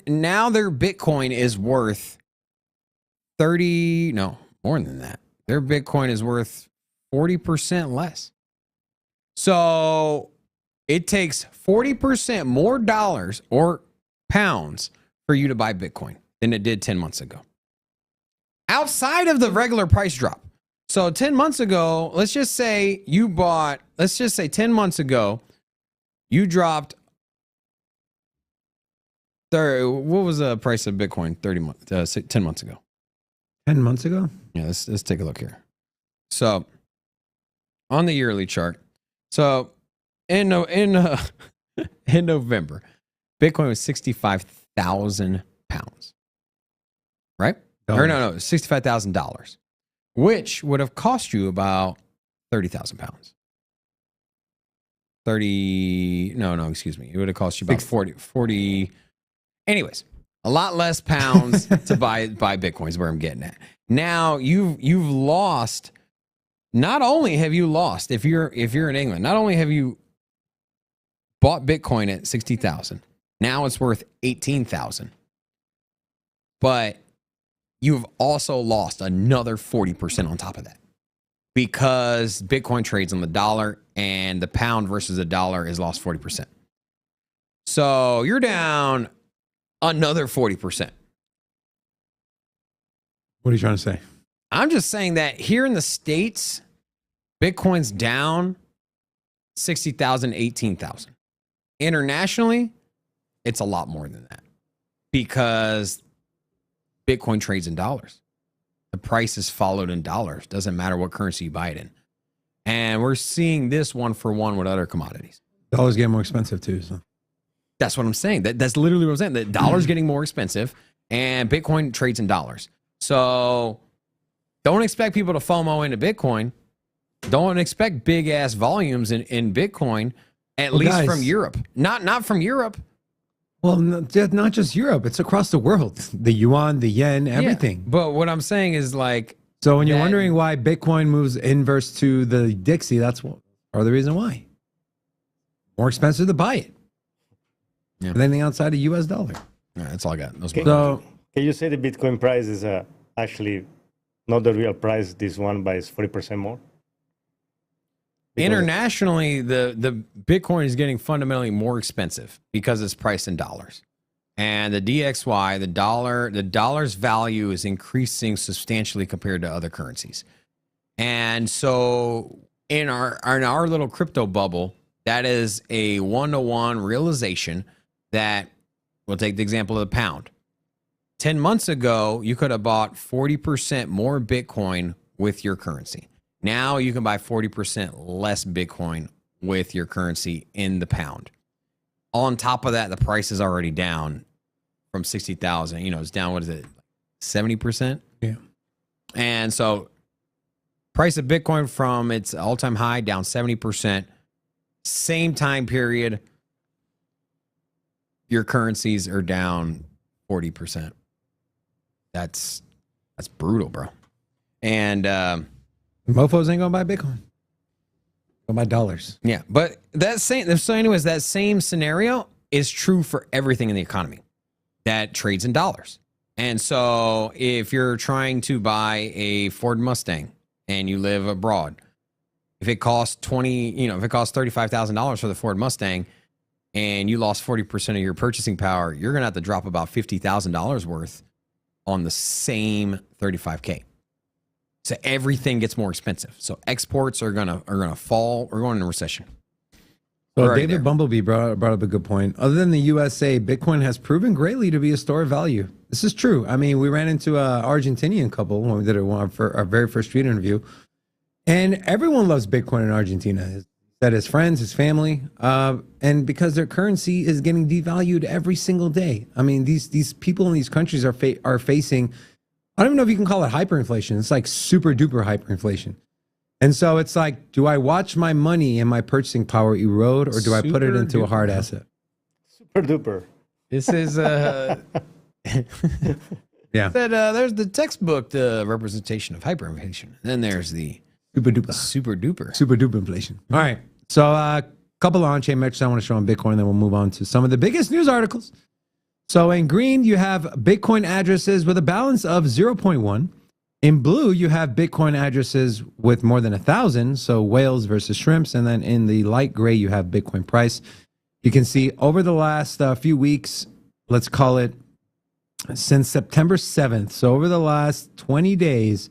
now their Bitcoin is worth more than that. Their Bitcoin is worth 40% less. So it takes 40% more dollars or pounds for you to buy Bitcoin than it did 10 months ago. Outside of the regular price drop. So 10 months ago, let's just say 10 months ago, you dropped what was the price of Bitcoin 10 months ago? 10 months ago? Yeah, let's take a look here. So on the yearly chart, so in November, Bitcoin was 65,000 pounds, right? Or no, $65,000, which would have cost you about 30,000 pounds. Excuse me. It would have cost you about 40. Anyways, a lot less pounds to buy Bitcoin is where I'm getting at. Now you've lost. Not only have you lost, if you're in England, not only have you bought Bitcoin at 60,000, now it's worth 18,000, but you've also lost another 40% on top of that because Bitcoin trades on the dollar and the pound versus the dollar has lost 40%. So you're down another 40%. What are you trying to say? I'm just saying that here in the States, Bitcoin's down 60,000, 18,000. Internationally, it's a lot more than that because Bitcoin trades in dollars. The price is followed in dollars. Doesn't matter what currency you buy it in. And we're seeing this one for one with other commodities. Dollars get more expensive too. So that's what I'm saying. That's literally what I'm saying. The dollar's getting more expensive and Bitcoin trades in dollars. So don't expect people to FOMO into Bitcoin. Don't expect big ass volumes in Bitcoin, at least guys, from Europe. Not from Europe. Well, not just Europe. It's across the world. The yuan, the yen, everything. Yeah, but what I'm saying is like. So when you're wondering why Bitcoin moves inverse to the Dixie, that's part of the reason why. More expensive to buy it. Yeah. Than anything outside of US dollar. Yeah, that's all I got. Can you say the Bitcoin price is actually not the real price? This one buys 40% more? Internationally, the Bitcoin is getting fundamentally more expensive because it's priced in dollars. And the DXY, the dollar's value is increasing substantially compared to other currencies. And so in our little crypto bubble, that is a one-to-one realization that we'll take the example of the pound. 10 months ago, you could have bought 40% more Bitcoin with your currency. Now you can buy 40% less Bitcoin with your currency in the pound. On top of that, the price is already down from 60,000. It's down, what is it, 70%? Yeah. And so price of Bitcoin from its all-time high down 70%. Same time period, your currencies are down 40%. That's brutal, bro. And mofos ain't gonna buy Bitcoin. Gonna buy dollars. Yeah, but that same scenario is true for everything in the economy that trades in dollars. And so if you're trying to buy a Ford Mustang and you live abroad, if it costs $35,000 for the Ford Mustang and you lost 40% of your purchasing power, you're gonna have to drop about $50,000 worth on the same 35K. So everything gets more expensive. So exports are gonna fall. We're going into recession. So David Bumblebee brought up a good point. Other than the USA, Bitcoin has proven greatly to be a store of value. This is true. I mean, we ran into an Argentinian couple when we did our very first street interview, and everyone loves Bitcoin in Argentina. That his friends, his family, and because their currency is getting devalued every single day. I mean, these people in these countries are facing, I don't even know if you can call it hyperinflation. It's like super duper hyperinflation. And so it's like, do I watch my money and my purchasing power erode, or do I put it into a hard asset? Super duper. This is yeah. There's the textbook, the representation of hyperinflation. And then there's the super duper inflation. All right. So a couple of on-chain metrics I want to show on Bitcoin, then we'll move on to some of the biggest news articles. So in green, you have Bitcoin addresses with a balance of 0.1. In blue, you have Bitcoin addresses with more than 1,000. So whales versus shrimps. And then in the light gray, you have Bitcoin price. You can see over the last few weeks, let's call it since September 7th. So over the last 20 days,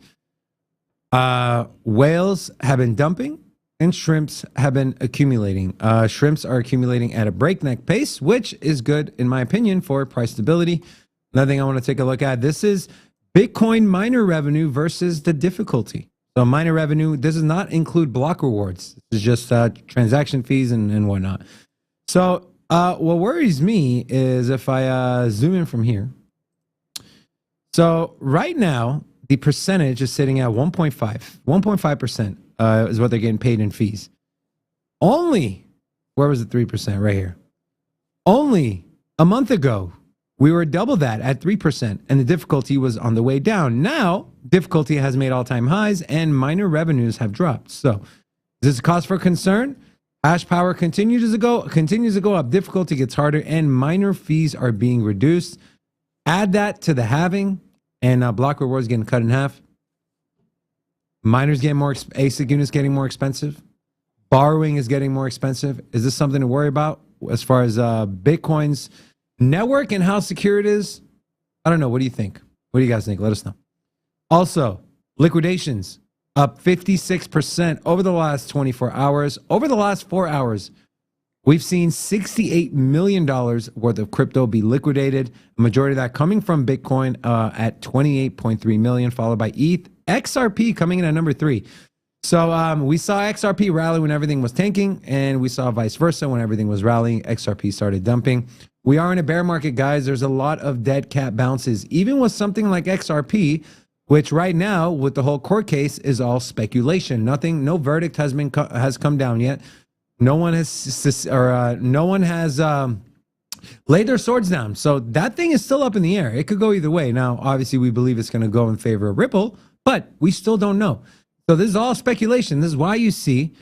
Whales have been dumping and shrimps have been accumulating. Shrimps are accumulating at a breakneck pace, which is good, in my opinion, for price stability. Another thing I want to take a look at, this is Bitcoin miner revenue versus the difficulty. So miner revenue, this does not include block rewards. This is just transaction fees and whatnot. So what worries me is if I zoom in from here. So right now, the percentage is sitting at 1.5. 1.5% is what they're getting paid in fees. Only, where was the 3% right here? Only a month ago, we were double that at 3%, and the difficulty was on the way down. Now, difficulty has made all-time highs, and miner revenues have dropped. So, is this a cause for concern? Hash power continues to go up. Difficulty gets harder, and miner fees are being reduced. Add that to the halving, and block rewards getting cut in half. Miners getting more, ASIC units getting more expensive. Borrowing is getting more expensive. Is this something to worry about as far as Bitcoin's network and how secure it is? I don't know. What do you think? What do you guys think? Let us know. Also, liquidations up 56% over the last 24 hours. Over the last 4 hours, we've seen $68 million worth of crypto be liquidated. A majority of that coming from Bitcoin at 28.3 million, followed by ETH. XRP coming in at number 3. So we saw XRP rally when everything was tanking, and we saw vice versa when everything was rallying. XRP started dumping. We are in a bear market, guys. There's a lot of dead cat bounces, even with something like XRP, which right now with the whole court case is all speculation. No verdict has come down yet. No one has laid their swords down. So that thing is still up in the air. It could go either way. Now, obviously, we believe it's going to go in favor of Ripple, but we still don't know. So this is all speculation. This is why you see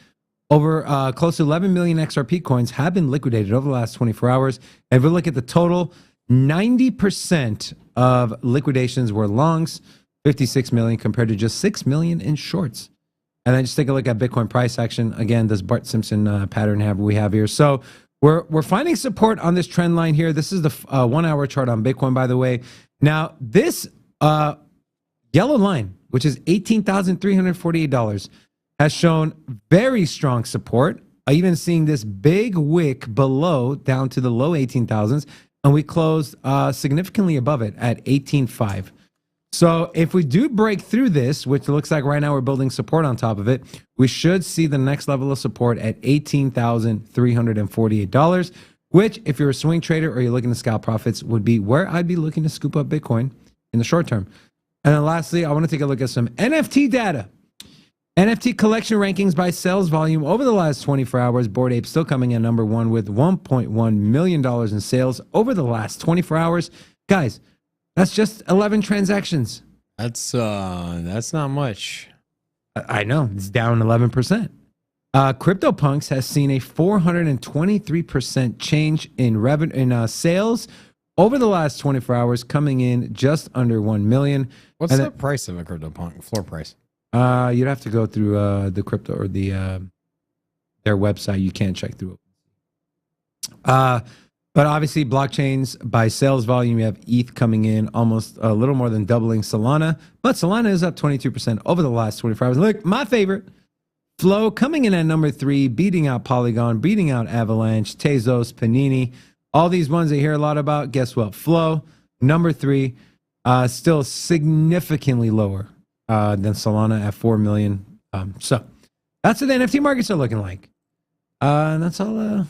over close to 11 million XRP coins have been liquidated over the last 24 hours. And if we look at the total, 90% of liquidations were longs, 56 million compared to just 6 million in shorts. And then just take a look at Bitcoin price action. Again, this Bart Simpson pattern we have here. So we're finding support on this trend line here. This is the 1 hour chart on Bitcoin, by the way. Now, this yellow line, which is $18,348, has shown very strong support. Even seeing this big wick below down to the low 18,000s, and we closed significantly above it at 18.5. So if we do break through this, which looks like right now we're building support on top of it, we should see the next level of support at $18,348, which if you're a swing trader or you're looking to scalp profits would be where I'd be looking to scoop up Bitcoin in the short term. And then lastly, I want to take a look at some NFT data. NFT collection rankings by sales volume over the last 24 hours. Bored Ape still coming in number 1 with $1.1 million in sales over the last 24 hours. Guys, that's just 11 transactions. That's not much. I know, it's down 11%. CryptoPunks has seen a 423% change in revenue sales over the last 24 hours, coming in just under 1 million. What's the price of a CryptoPunk floor price? You'd have to go through the crypto or the their website. You can't check through it. But obviously, blockchains by sales volume, you have ETH coming in almost a little more than doubling Solana. But Solana is up 22% over the last 24 hours. Look, my favorite, Flow coming in at number 3, beating out Polygon, beating out Avalanche, Tezos, Panini. All these ones I hear a lot about. Guess what? Flow, number 3, still significantly lower than Solana at 4 million. So that's what the NFT markets are looking like. And that's all.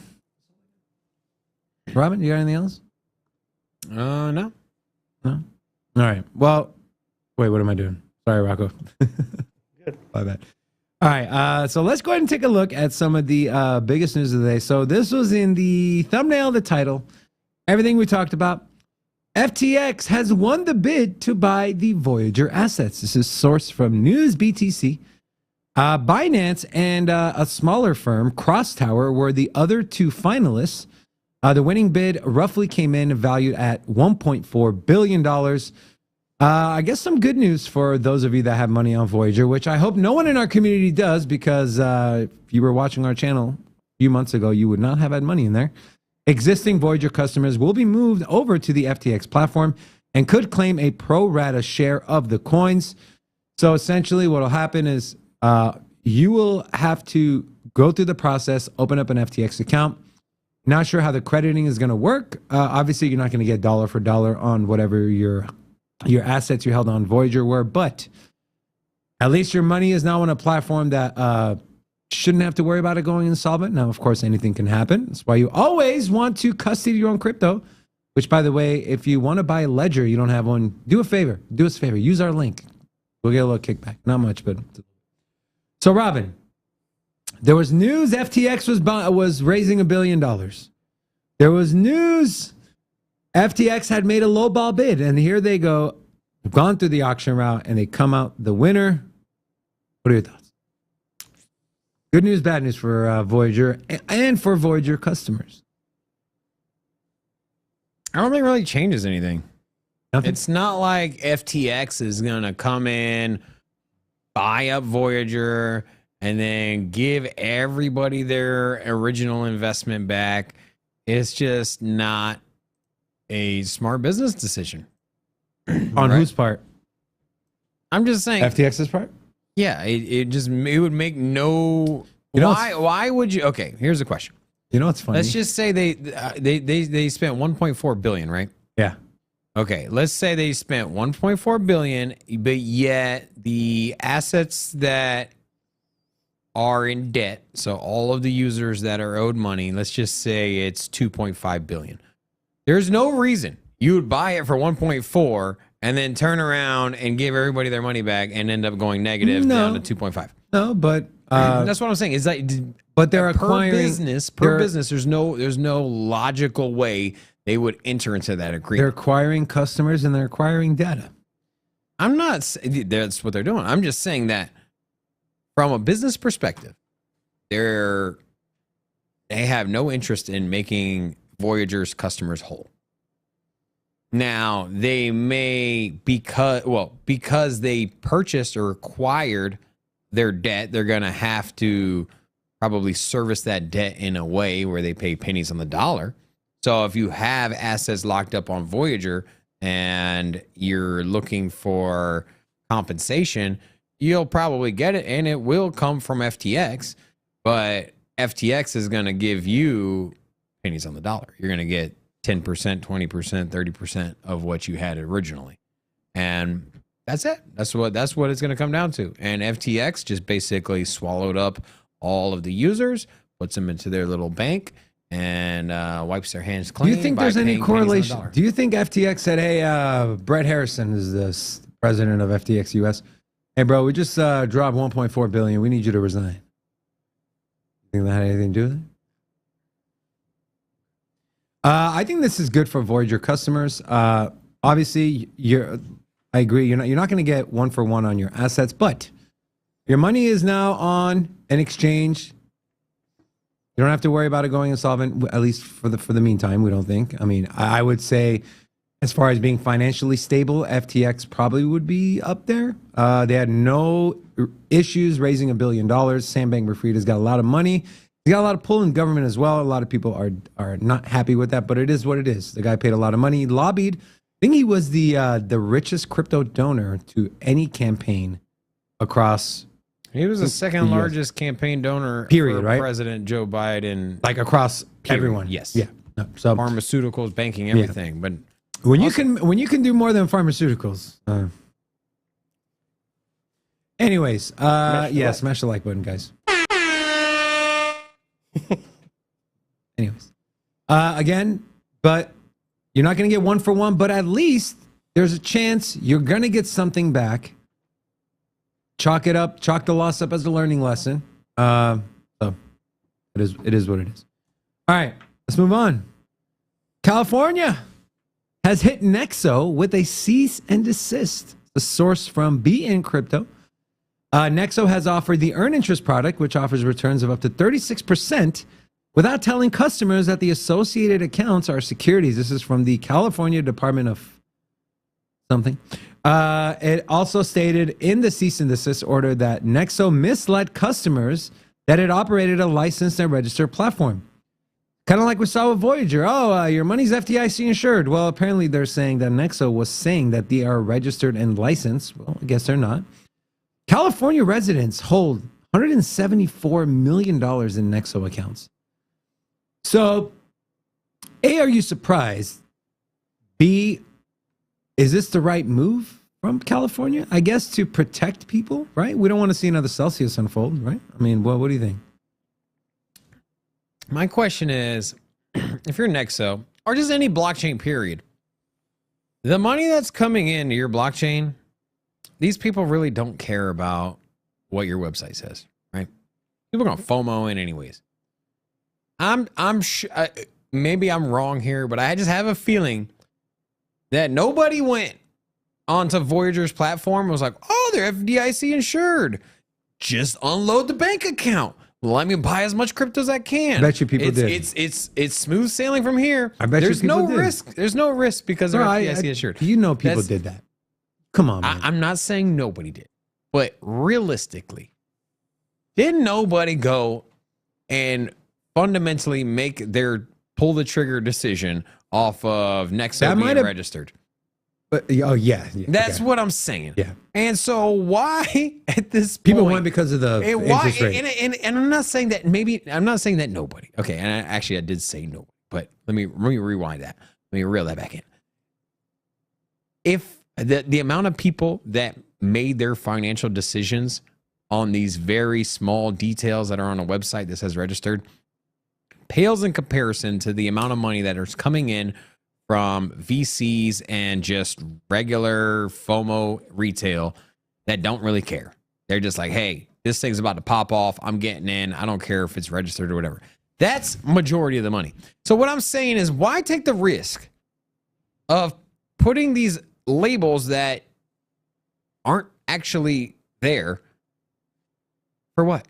Robin, you got anything else? No. No? All right. Well, wait, what am I doing? Sorry, Rocco. Good. My bad. All right. So let's go ahead and take a look at some of the biggest news of the day. So this was in the thumbnail, the title, everything we talked about. FTX has won the bid to buy the Voyager assets. This is sourced from News BTC. Binance and a smaller firm, Crosstower, were the other 2 finalists. The winning bid roughly came in valued at $1.4 billion. I guess some good news for those of you that have money on Voyager, which I hope no one in our community does, because if you were watching our channel a few months ago, you would not have had money in there. Existing Voyager customers will be moved over to the FTX platform and could claim a pro rata share of the coins. So essentially what will happen is you will have to go through the process, open up an FTX account. Not sure how the crediting is going to work. Obviously, you're not going to get dollar for dollar on whatever your assets you held on Voyager were, but at least your money is now on a platform that shouldn't have to worry about it going insolvent. Now, of course, anything can happen. That's why you always want to custody your own crypto, which, by the way, if you want to buy a Ledger, you don't have one, do us a favor, use our link. We'll get a little kickback. Not much, but... So, Robin, there was news FTX was raising $1 billion. There was news FTX had made a lowball bid, and here they go, gone through the auction route, and they come out the winner. What are your thoughts? Good news, bad news for Voyager and for Voyager customers. I don't think it really changes anything. Nothing? It's not like FTX is going to come in, buy up Voyager, and then give everybody their original investment back. It's just not a smart business decision. On whose part? I'm just saying. FTX's part? Yeah, it would make no. Why would you? Okay, here's the question. You know what's funny? Let's just say they spent 1.4 billion, right? Yeah. Okay, let's say they spent 1.4 billion, but yet the assets that are in debt, so all of the users that are owed money, let's just say it's 2.5 billion. There's no reason you would buy it for 1.4 and then turn around and give everybody their money back and end up going negative down to 2.5. No, but that's what I'm saying. Is that but they're acquiring per business. There's no logical way they would enter into that agreement. They're acquiring customers and they're acquiring data. I'm not. That's what they're doing. I'm just saying that from a business perspective, they have no interest in making Voyager's customers whole. Now, they may, because they purchased or acquired their debt, they're going to have to probably service that debt in a way where they pay pennies on the dollar. So if you have assets locked up on Voyager and you're looking for compensation, you'll probably get it, and it will come from FTX, but FTX is going to give you pennies on the dollar. You're going to get 10%, 20%, 30% of what you had originally. And that's it. That's what it's going to come down to. And FTX just basically swallowed up all of the users, puts them into their little bank, and wipes their hands clean. Do you think there's any correlation? Do you think FTX said, hey, Brett Harrison is the president of FTX US. Hey, bro, we just dropped 1.4 billion. We need you to resign. You think that had anything to do with it? I think this is good for Voyager customers. Obviously, I agree. You're not going to get one for one on your assets, but your money is now on an exchange. You don't have to worry about it going insolvent, at least for the meantime. We don't think. I mean, I would say, as far as being financially stable, FTX probably would be up there. They had no issues raising $1 billion. Sam Bankman-Fried got a lot of money. He got a lot of pull in government as well. A lot of people are not happy with that, but it is what it is. The guy paid a lot of money. He lobbied. I think he was the richest crypto donor to any campaign across. He was the second largest campaign donor period, for right? President Joe Biden. Like across period. everyone. Yes. Yeah. No, so pharmaceuticals, banking, everything. But when you can do more than pharmaceuticals. Anyways, smash the like button, guys. Anyways, again, but you're not going to get one for one, but at least there's a chance you're going to get something back. Chalk it up, chalk the loss up as a learning lesson. So it is what it is. All right, let's move on. California has hit Nexo with a cease and desist. The source from BN Crypto. Nexo has offered the earn interest product, which offers returns of up to 36% without telling customers that the associated accounts are securities. This is from the California Department of something. It also stated in the cease and desist order that Nexo misled customers that it operated a licensed and registered platform. Kind of like we saw with Voyager. Your money's FDIC insured. Well, apparently they're saying that Nexo was saying that they are registered and licensed. Well, I guess they're not. California residents hold $174 million in Nexo accounts. So, A, are you surprised? B, is this the right move from California? I guess to protect people, right? We don't want to see another Celsius unfold, right? I mean, what do you think? My question is, if you're Nexo, or just any blockchain period, the money that's coming into your blockchain, these people really don't care about what your website says, right? People are going to FOMO in anyways. I'm sure, maybe I'm wrong here, but I just have a feeling that nobody went onto Voyager's platform and was like, oh, they're FDIC insured. Just unload the bank account. Let me buy as much crypto as I can. I bet you people did. It's smooth sailing from here. I bet there's you people no did. risk. There's no risk because they're FDIC insured. You know people did that. Come on, man. I'm not saying nobody did, but realistically, did nobody go and fundamentally pull the trigger decision off of Nexo being registered? But yeah, that's what I'm saying. Yeah. And so why at this point people went because of the interest rate? And I'm not saying that nobody. Okay, and I did say nobody, but let me rewind that. Let me reel that back in. If the amount of people that made their financial decisions on these very small details that are on a website that says registered pales in comparison to the amount of money that is coming in from VCs and just regular FOMO retail that don't really care. They're just like, hey, this thing's about to pop off. I'm getting in. I don't care if it's registered or whatever. That's majority of the money. So what I'm saying is, why take the risk of putting these labels that aren't actually there for what?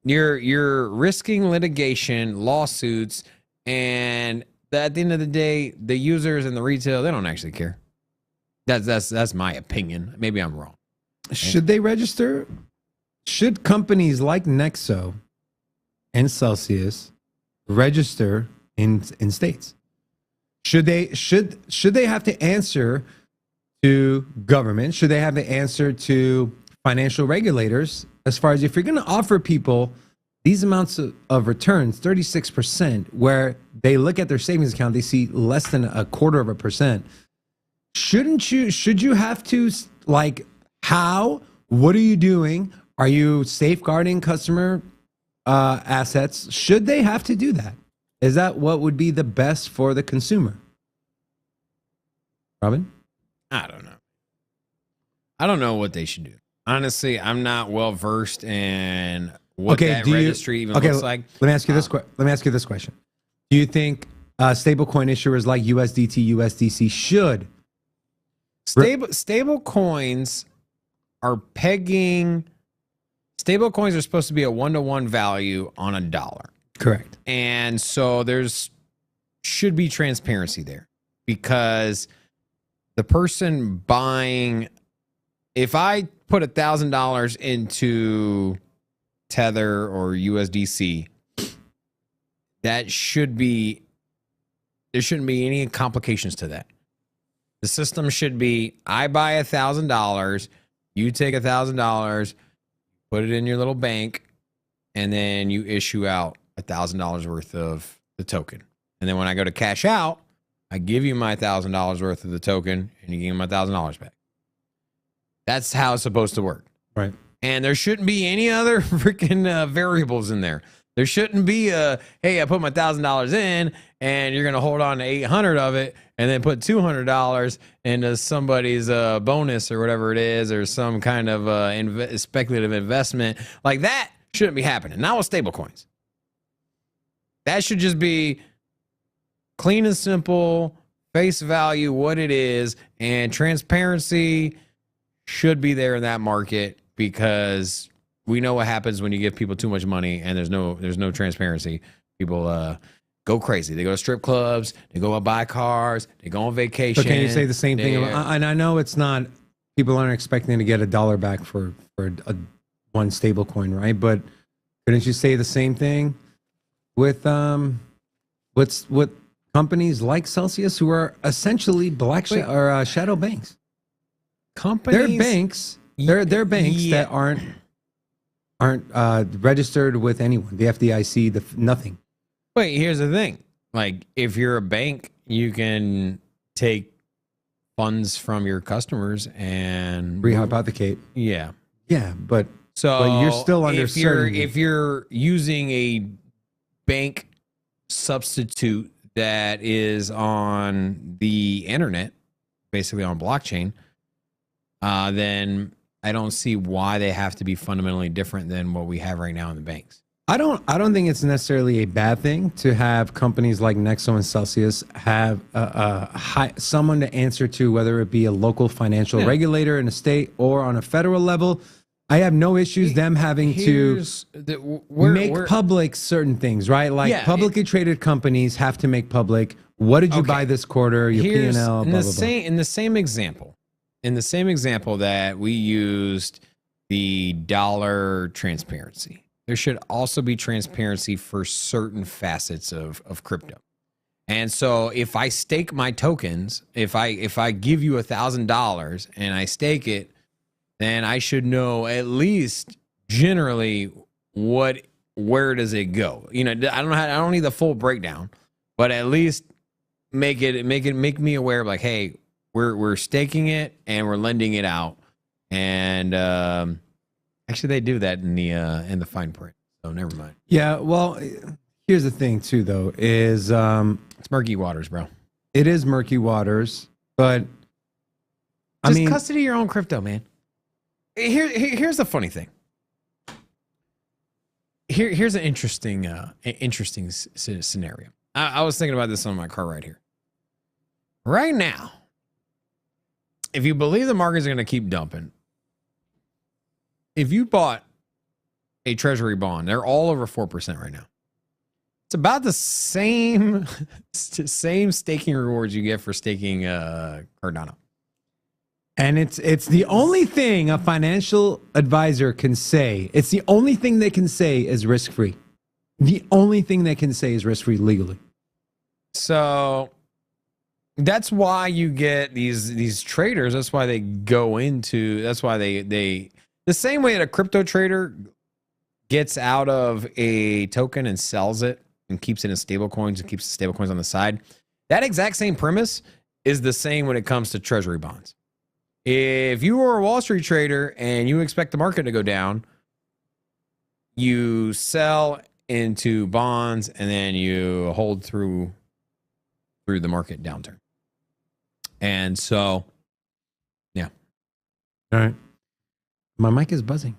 You're risking litigation, lawsuits, and at the end of the day, the users and the retail, they don't actually care. That's my opinion. Maybe I'm wrong. Should they register? Should companies like Nexo and Celsius register in states? Should they have to answer to government? Should they have to answer to financial regulators as far as if you're going to offer people these amounts of returns, 36%, where they look at their savings account, they see less than 0.25%. Should you have to, like, how? What are you doing? Are you safeguarding customer assets? Should they have to do that? Is that what would be the best for the consumer? Robin? I don't know. I don't know what they should do. Honestly, I'm not well versed in what that registry even looks like. Let me ask you this question. Do you think stablecoin issuers like USDT, USDC should stable coins are pegging? Stable coins are supposed to be a 1-to-1 value on a dollar. Correct. And so should be transparency there, because the person buying, if I put $1,000 into Tether or USDC, there shouldn't be any complications to that. The system should be, I buy $1,000, you take $1,000, put it in your little bank, and then you issue out $1,000 worth of the token. And then when I go to cash out, I give you my $1,000 worth of the token, and you give me my $1,000 back. That's how it's supposed to work. Right. And there shouldn't be any other freaking variables in there. There shouldn't be hey, I put my $1,000 in, and you're going to hold on to 800 of it, and then put $200 into somebody's bonus or whatever it is, or some kind of speculative investment. Like, that shouldn't be happening. Not with stable coins. That should just be clean and simple, face value, what it is, and transparency should be there in that market, because we know what happens when you give people too much money and there's no transparency. People go crazy. They go to strip clubs, they go out buy cars, they go on vacation. So can you say the same thing? And I know it's not, people aren't expecting to get $1 back for one stable coin, right? But couldn't you say the same thing with what companies like Celsius, who are essentially shadow banks? Companies, they're banks They're banks that aren't registered with anyone. The FDIC, nothing. Wait, here's the thing. Like, if you're a bank, you can take funds from your customers and Rehypothecate. Yeah. Yeah, but you're still under if you're using a bank substitute that is on the internet, basically on blockchain, then I don't see why they have to be fundamentally different than what we have right now in the banks. I don't think it's necessarily a bad thing to have companies like Nexo and Celsius have someone to answer to, whether it be a local financial regulator in a state or on a federal level. I have no issues them having to make public certain things, right? Like publicly traded companies have to make public, what did you buy this quarter, your P&L, blah, blah, blah. In the same example that we used the dollar transparency, there should also be transparency for certain facets of crypto. And so if I stake my tokens, if I give you $1,000 and I stake it, then I should know at least generally where does it go. You know, I don't need the full breakdown, but at least make me aware of, like, hey, we're staking it and we're lending it out. And actually they do that in the fine print. So never mind. Yeah, well, here's the thing too, though, is it's murky waters, bro. It is murky waters, but just custody your own crypto, man. Here's the funny thing. Here's an interesting scenario. I was thinking about this on my car right here. Right now, if you believe the market's going to keep dumping, if you bought a treasury bond, they're all over 4% right now. It's about the same staking rewards you get for staking Cardano. And it's the only thing a financial advisor can say. It's the only thing they can say is risk-free. The only thing they can say is risk-free legally. So that's why you get these traders. That's why they go into. That's why they the same way that a crypto trader gets out of a token and sells it and keeps it in stable coins and keeps the stable coins on the side. That exact same premise is the same when it comes to treasury bonds. If you were a Wall Street trader and you expect the market to go down, you sell into bonds and then you hold through the market downturn. And so, yeah. All right. My mic is buzzing.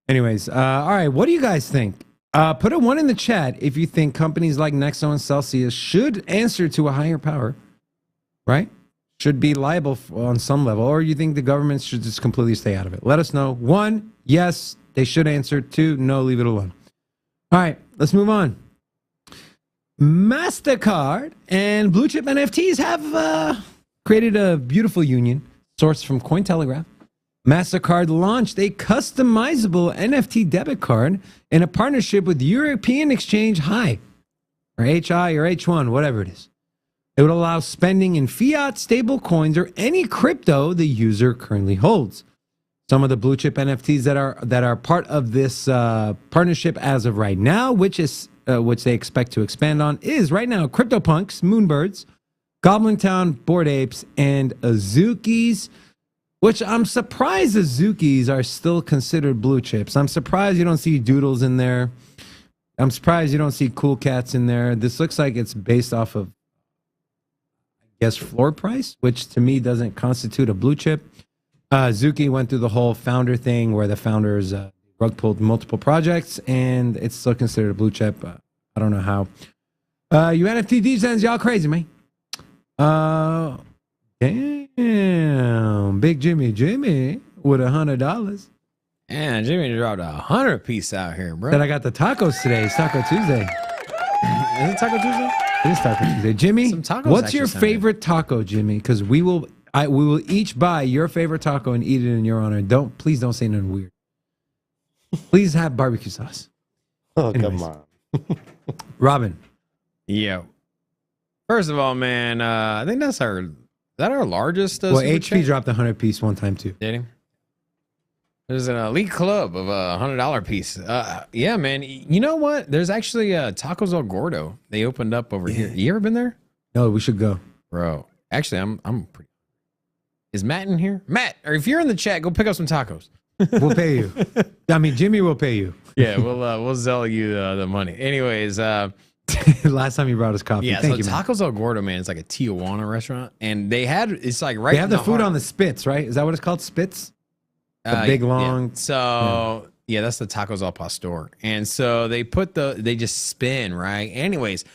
Anyways, all right. What do you guys think? Put a 1 in the chat if you think companies like Nexo and Celsius should answer to a higher power, right? Should be liable on some level, or you think the government should just completely stay out of it. Let us know. 1, yes, they should answer. 2, no, leave it alone. All right, let's move on. MasterCard and blue chip NFTs have created a beautiful union. Sourced from Cointelegraph. MasterCard launched a customizable NFT debit card in a partnership with European Exchange High, or HI or H1, whatever it is. It would allow spending in fiat, stable coins, or any crypto the user currently holds. Some of the blue chip NFTs that are part of this partnership as of right now, which they expect to expand on, is right now CryptoPunks, Moonbirds, Goblin Town, Bored Apes, and Azukis. Which I'm surprised Azukis are still considered blue chips. I'm surprised you don't see Doodles in there. I'm surprised you don't see Cool Cats in there. This looks like it's based off of, I guess, floor price, which to me doesn't constitute a blue chip. Azuki went through the whole founder thing where the founders rug pulled multiple projects, and it's still considered a blue chip. I don't know how. You NFT DJs, y'all crazy, man. Damn, Big Jimmy with $100. And Jimmy dropped 100 piece out here, bro. Said I got the tacos today. It's Taco Tuesday. Is it Taco Tuesday? It is Taco Tuesday. Jimmy, what's your favorite taco, Jimmy? Because we will each buy your favorite taco and eat it in your honor. Please don't say nothing weird. Please have barbecue sauce. Oh, anyways. Come on. Robin. Yeah. First of all, man, I think that's that our largest? Well, super HP chat? dropped a 100 piece one time too. Did he? There's an elite club of a $100 piece. Yeah, man. You know what? There's actually Tacos El Gordo. They opened up over here. You ever been there, No, we should go. bro? Actually, I'm pretty. Is Matt in here? Matt, or if you're in the chat, go pick up some tacos. We'll pay you. I mean, Jimmy will pay you. Yeah, we'll sell you the money. Anyways, Last time you brought us coffee. yeah. Thank So you, man. Tacos El Gordo, man, it's like a Tijuana restaurant, and it's like right. They have in the food heart. on the spits, right? Is that what it's called? Spits? The big, Yeah. long. So yeah, that's the Tacos al Pastor. And so they just spin, right? Anyways,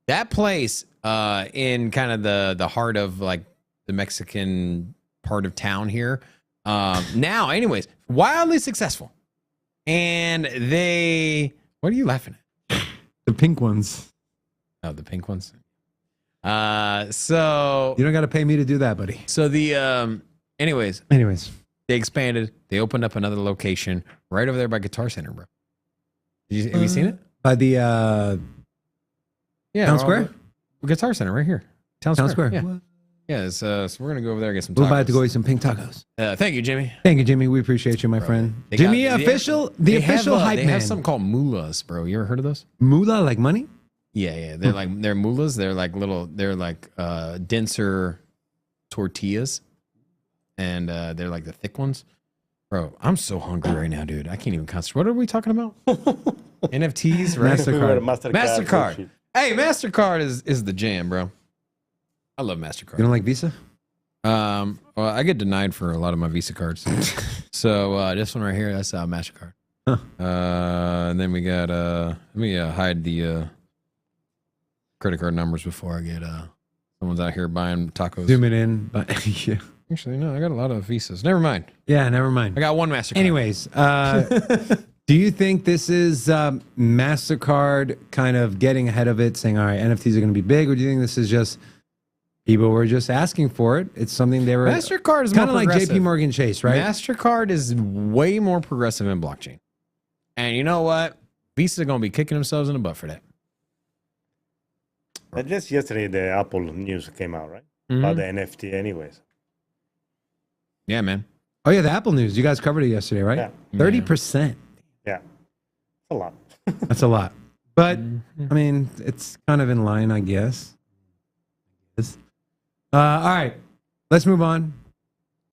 that place in kind of the heart of like the Mexican part of town here. Now, anyways, wildly successful. And what are you laughing at? The pink ones. Oh, the pink ones. So You don't got to pay me to do that, buddy. so the anyways, they expanded. They opened up another location right over there by Guitar Center, bro. Have you seen it? By the Yeah, Town Square? Guitar Center right here. Town Square. Square. Yeah. Yeah, so we're gonna go over there and get some tacos. We're about to go eat some pink tacos. Thank you, Jimmy. Thank you, Jimmy. We appreciate you, my friend. They Jimmy, got- official they have, official hype They man. have something called mullahs, bro. You ever heard of those? Moolah, like money? Yeah. They're mullahs. They're like denser tortillas. And they're like the thick ones. Bro, I'm so hungry right now, dude. I can't even concentrate. What are we talking about? NFTs, right? MasterCard. Hey, MasterCard is the jam, bro. I love MasterCard. You don't like Visa? Well, I get denied for a lot of my Visa cards. So this one right here, that's MasterCard. Huh. And then we got let me hide the credit card numbers before I get someone's out here buying tacos. Zoom it in. But yeah. Actually, no, I got a lot of Visas. Never mind. Yeah, never mind. I got one MasterCard. Anyways, do you think this is MasterCard kind of getting ahead of it, saying, all right, NFTs are going to be big, or do you think this is just people were just asking for it? It's something they were... MasterCard is kind of more like progressive. JP Morgan Chase, right? MasterCard is way more progressive in blockchain. And you know what? Visa going to be kicking themselves in the butt for that. Just yesterday, the Apple news came out, right? Mhm. About the NFT anyways. Yeah, man. Oh, yeah, the Apple news. You guys covered it yesterday, right? Yeah. 30%. Yeah. A lot. That's a lot. But, I mean, it's kind of in line, I guess. All right. Let's move on.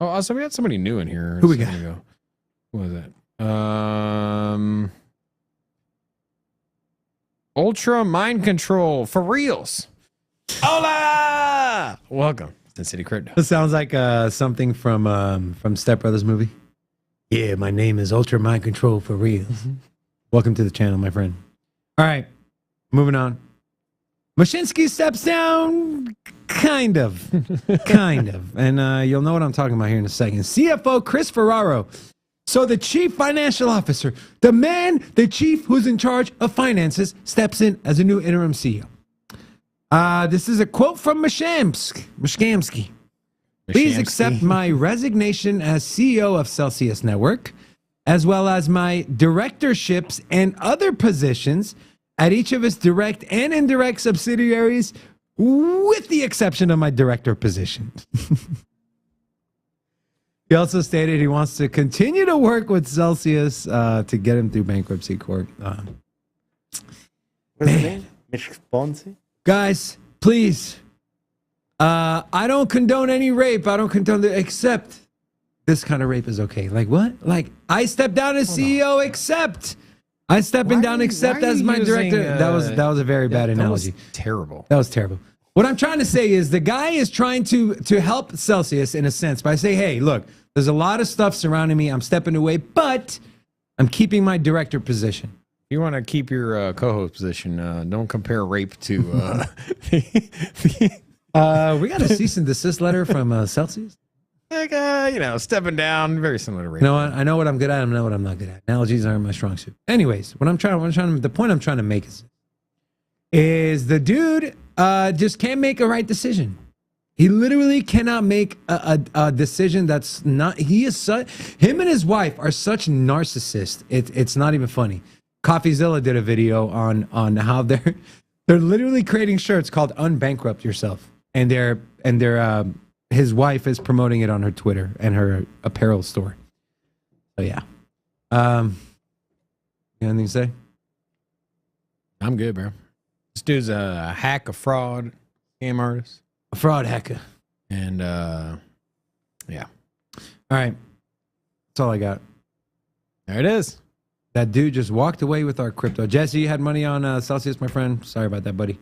Oh, so we had somebody new in here. Who we a got? second ago. Who was that? Ultra Mind Control for reals. Hola! Welcome to City Crypto. This sounds like something from Step Brothers movie. Yeah, my name is Ultra Mind Control for real. Welcome to the channel, my friend. All right, moving on. Mashinsky steps down, kind of, and you'll know what I'm talking about here in a second. CFO Chris Ferraro. So the chief financial officer, the chief who's in charge of finances, steps in as a new interim CEO. This is a quote from Mashkamsky. Please accept my resignation as CEO of Celsius Network, as well as my directorships and other positions at each of its direct and indirect subsidiaries, with the exception of my director position. He also stated he wants to continue to work with Celsius to get him through bankruptcy court. What's the name? Mitch Ponzi? Guys, please. I don't condone any rape. I don't condone except this kind of rape is okay. Like what? Like I step down as CEO, except I stepping down, except as my director. That was a very bad analogy. That was terrible. That was terrible. What I'm trying to say is the guy is trying to help Celsius in a sense by saying, hey, look, there's a lot of stuff surrounding me. I'm stepping away, but I'm keeping my director position. If you want to keep your co-host position, don't compare rape to. We got a cease and desist letter from Celsius. Like, stepping down, very similar to rape. You know what? I know what I'm good at. I know what I'm not good at. Analogies aren't my strong suit. Anyways, the point I'm trying to make is the dude just can't make a right decision. He literally cannot make a decision that's not. Him and his wife are such narcissists. It's not even funny. CoffeeZilla did a video on how they're literally creating shirts called "Unbankrupt Yourself," and they're his wife is promoting it on her Twitter and her apparel store. So yeah. You got anything to say? I'm good, bro. This dude's a hack, a fraud, scam artist. A fraud hacker. And yeah. All right. That's all I got. There it is. That dude just walked away with our crypto. Jesse, you had money on Celsius, my friend. Sorry about that, buddy.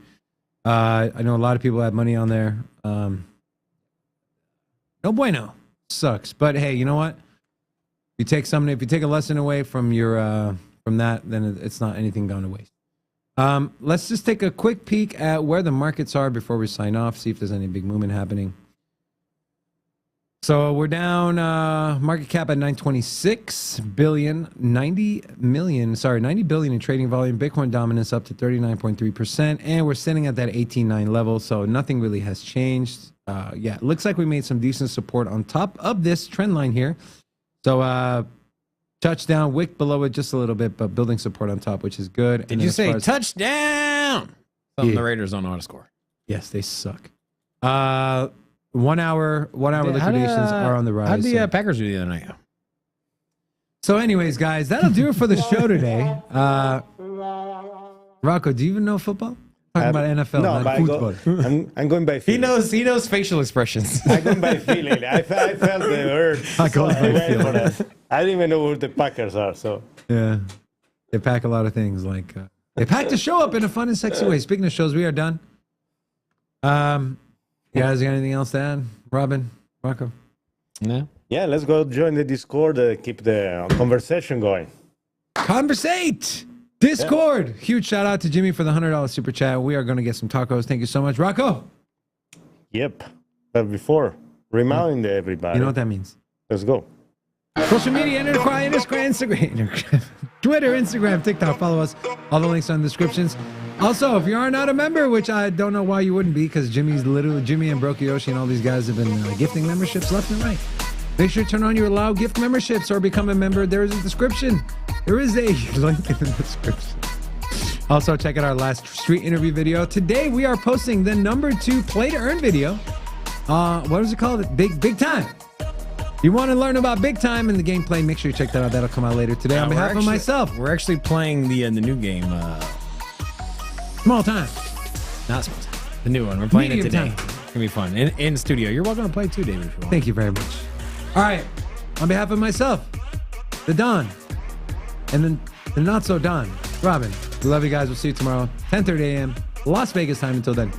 I know a lot of people had money on there. No bueno. Sucks. But hey, you know what? If you take a lesson away from your from that, then it's not anything gone to waste. Let's just take a quick peek at where the markets are before we sign off, see if there's any big movement happening. So we're down, market cap at 926 billion, 90 billion in trading volume. Bitcoin dominance up to 39.3%, and we're sitting at that 18.9 level, so nothing really has changed. Yeah, it looks like we made some decent support on top of this trend line here. So touchdown, wick below it just a little bit, but building support on top, which is good. Did you say touchdown? Something the Raiders don't know how to score. Yes, they suck. 1 hour liquidations are on the rise. How did the Packers do the other night? So anyways, guys, that'll do it for the show today. Rocco, do you even know football? Talking about NFL, no, not football. I'm going by feeling. He knows facial expressions. I'm going by feeling. I felt the urge. I go by feeling. I don't even know where the Packers are. So yeah, they pack a lot of things. Like they packed the show up in a fun and sexy way. Speaking of shows, we are done. You guys got anything else to add? Robin, Rocco? No. Yeah, let's go join the Discord. Keep the conversation going. Conversate. Discord. Yeah. Huge shout out to Jimmy for the $100 super chat. We are going to get some tacos. Thank you so much, Rocco. Yep. But before, remind everybody. You know what that means. Let's go. Social media, Instagram, Twitter, Instagram, TikTok. Follow us. All the links are in the descriptions. Also, if you are not a member, which I don't know why you wouldn't be, because Jimmy and Brokyoshi and all these guys have been gifting memberships left and right. Make sure to turn on your allow gift memberships or become a member. There is a description. There is a link in the description. Also, check out our last street interview video. Today, we are posting the #2 play to earn video. What was it called? Big Time. If you want to learn about Big Time and the gameplay, make sure you check that out. That'll come out later today. On behalf of myself. We're actually playing the new game. Small Time. Not small time. The new one. We're playing Medium it today. time. It's going to be fun. In studio. You're welcome to play too, David. If you want. Thank you very much. All right. On behalf of myself, the Don, and then the not so Don, Robin. We love you guys. We'll see you tomorrow, 10:30 a.m. Las Vegas time. Until then.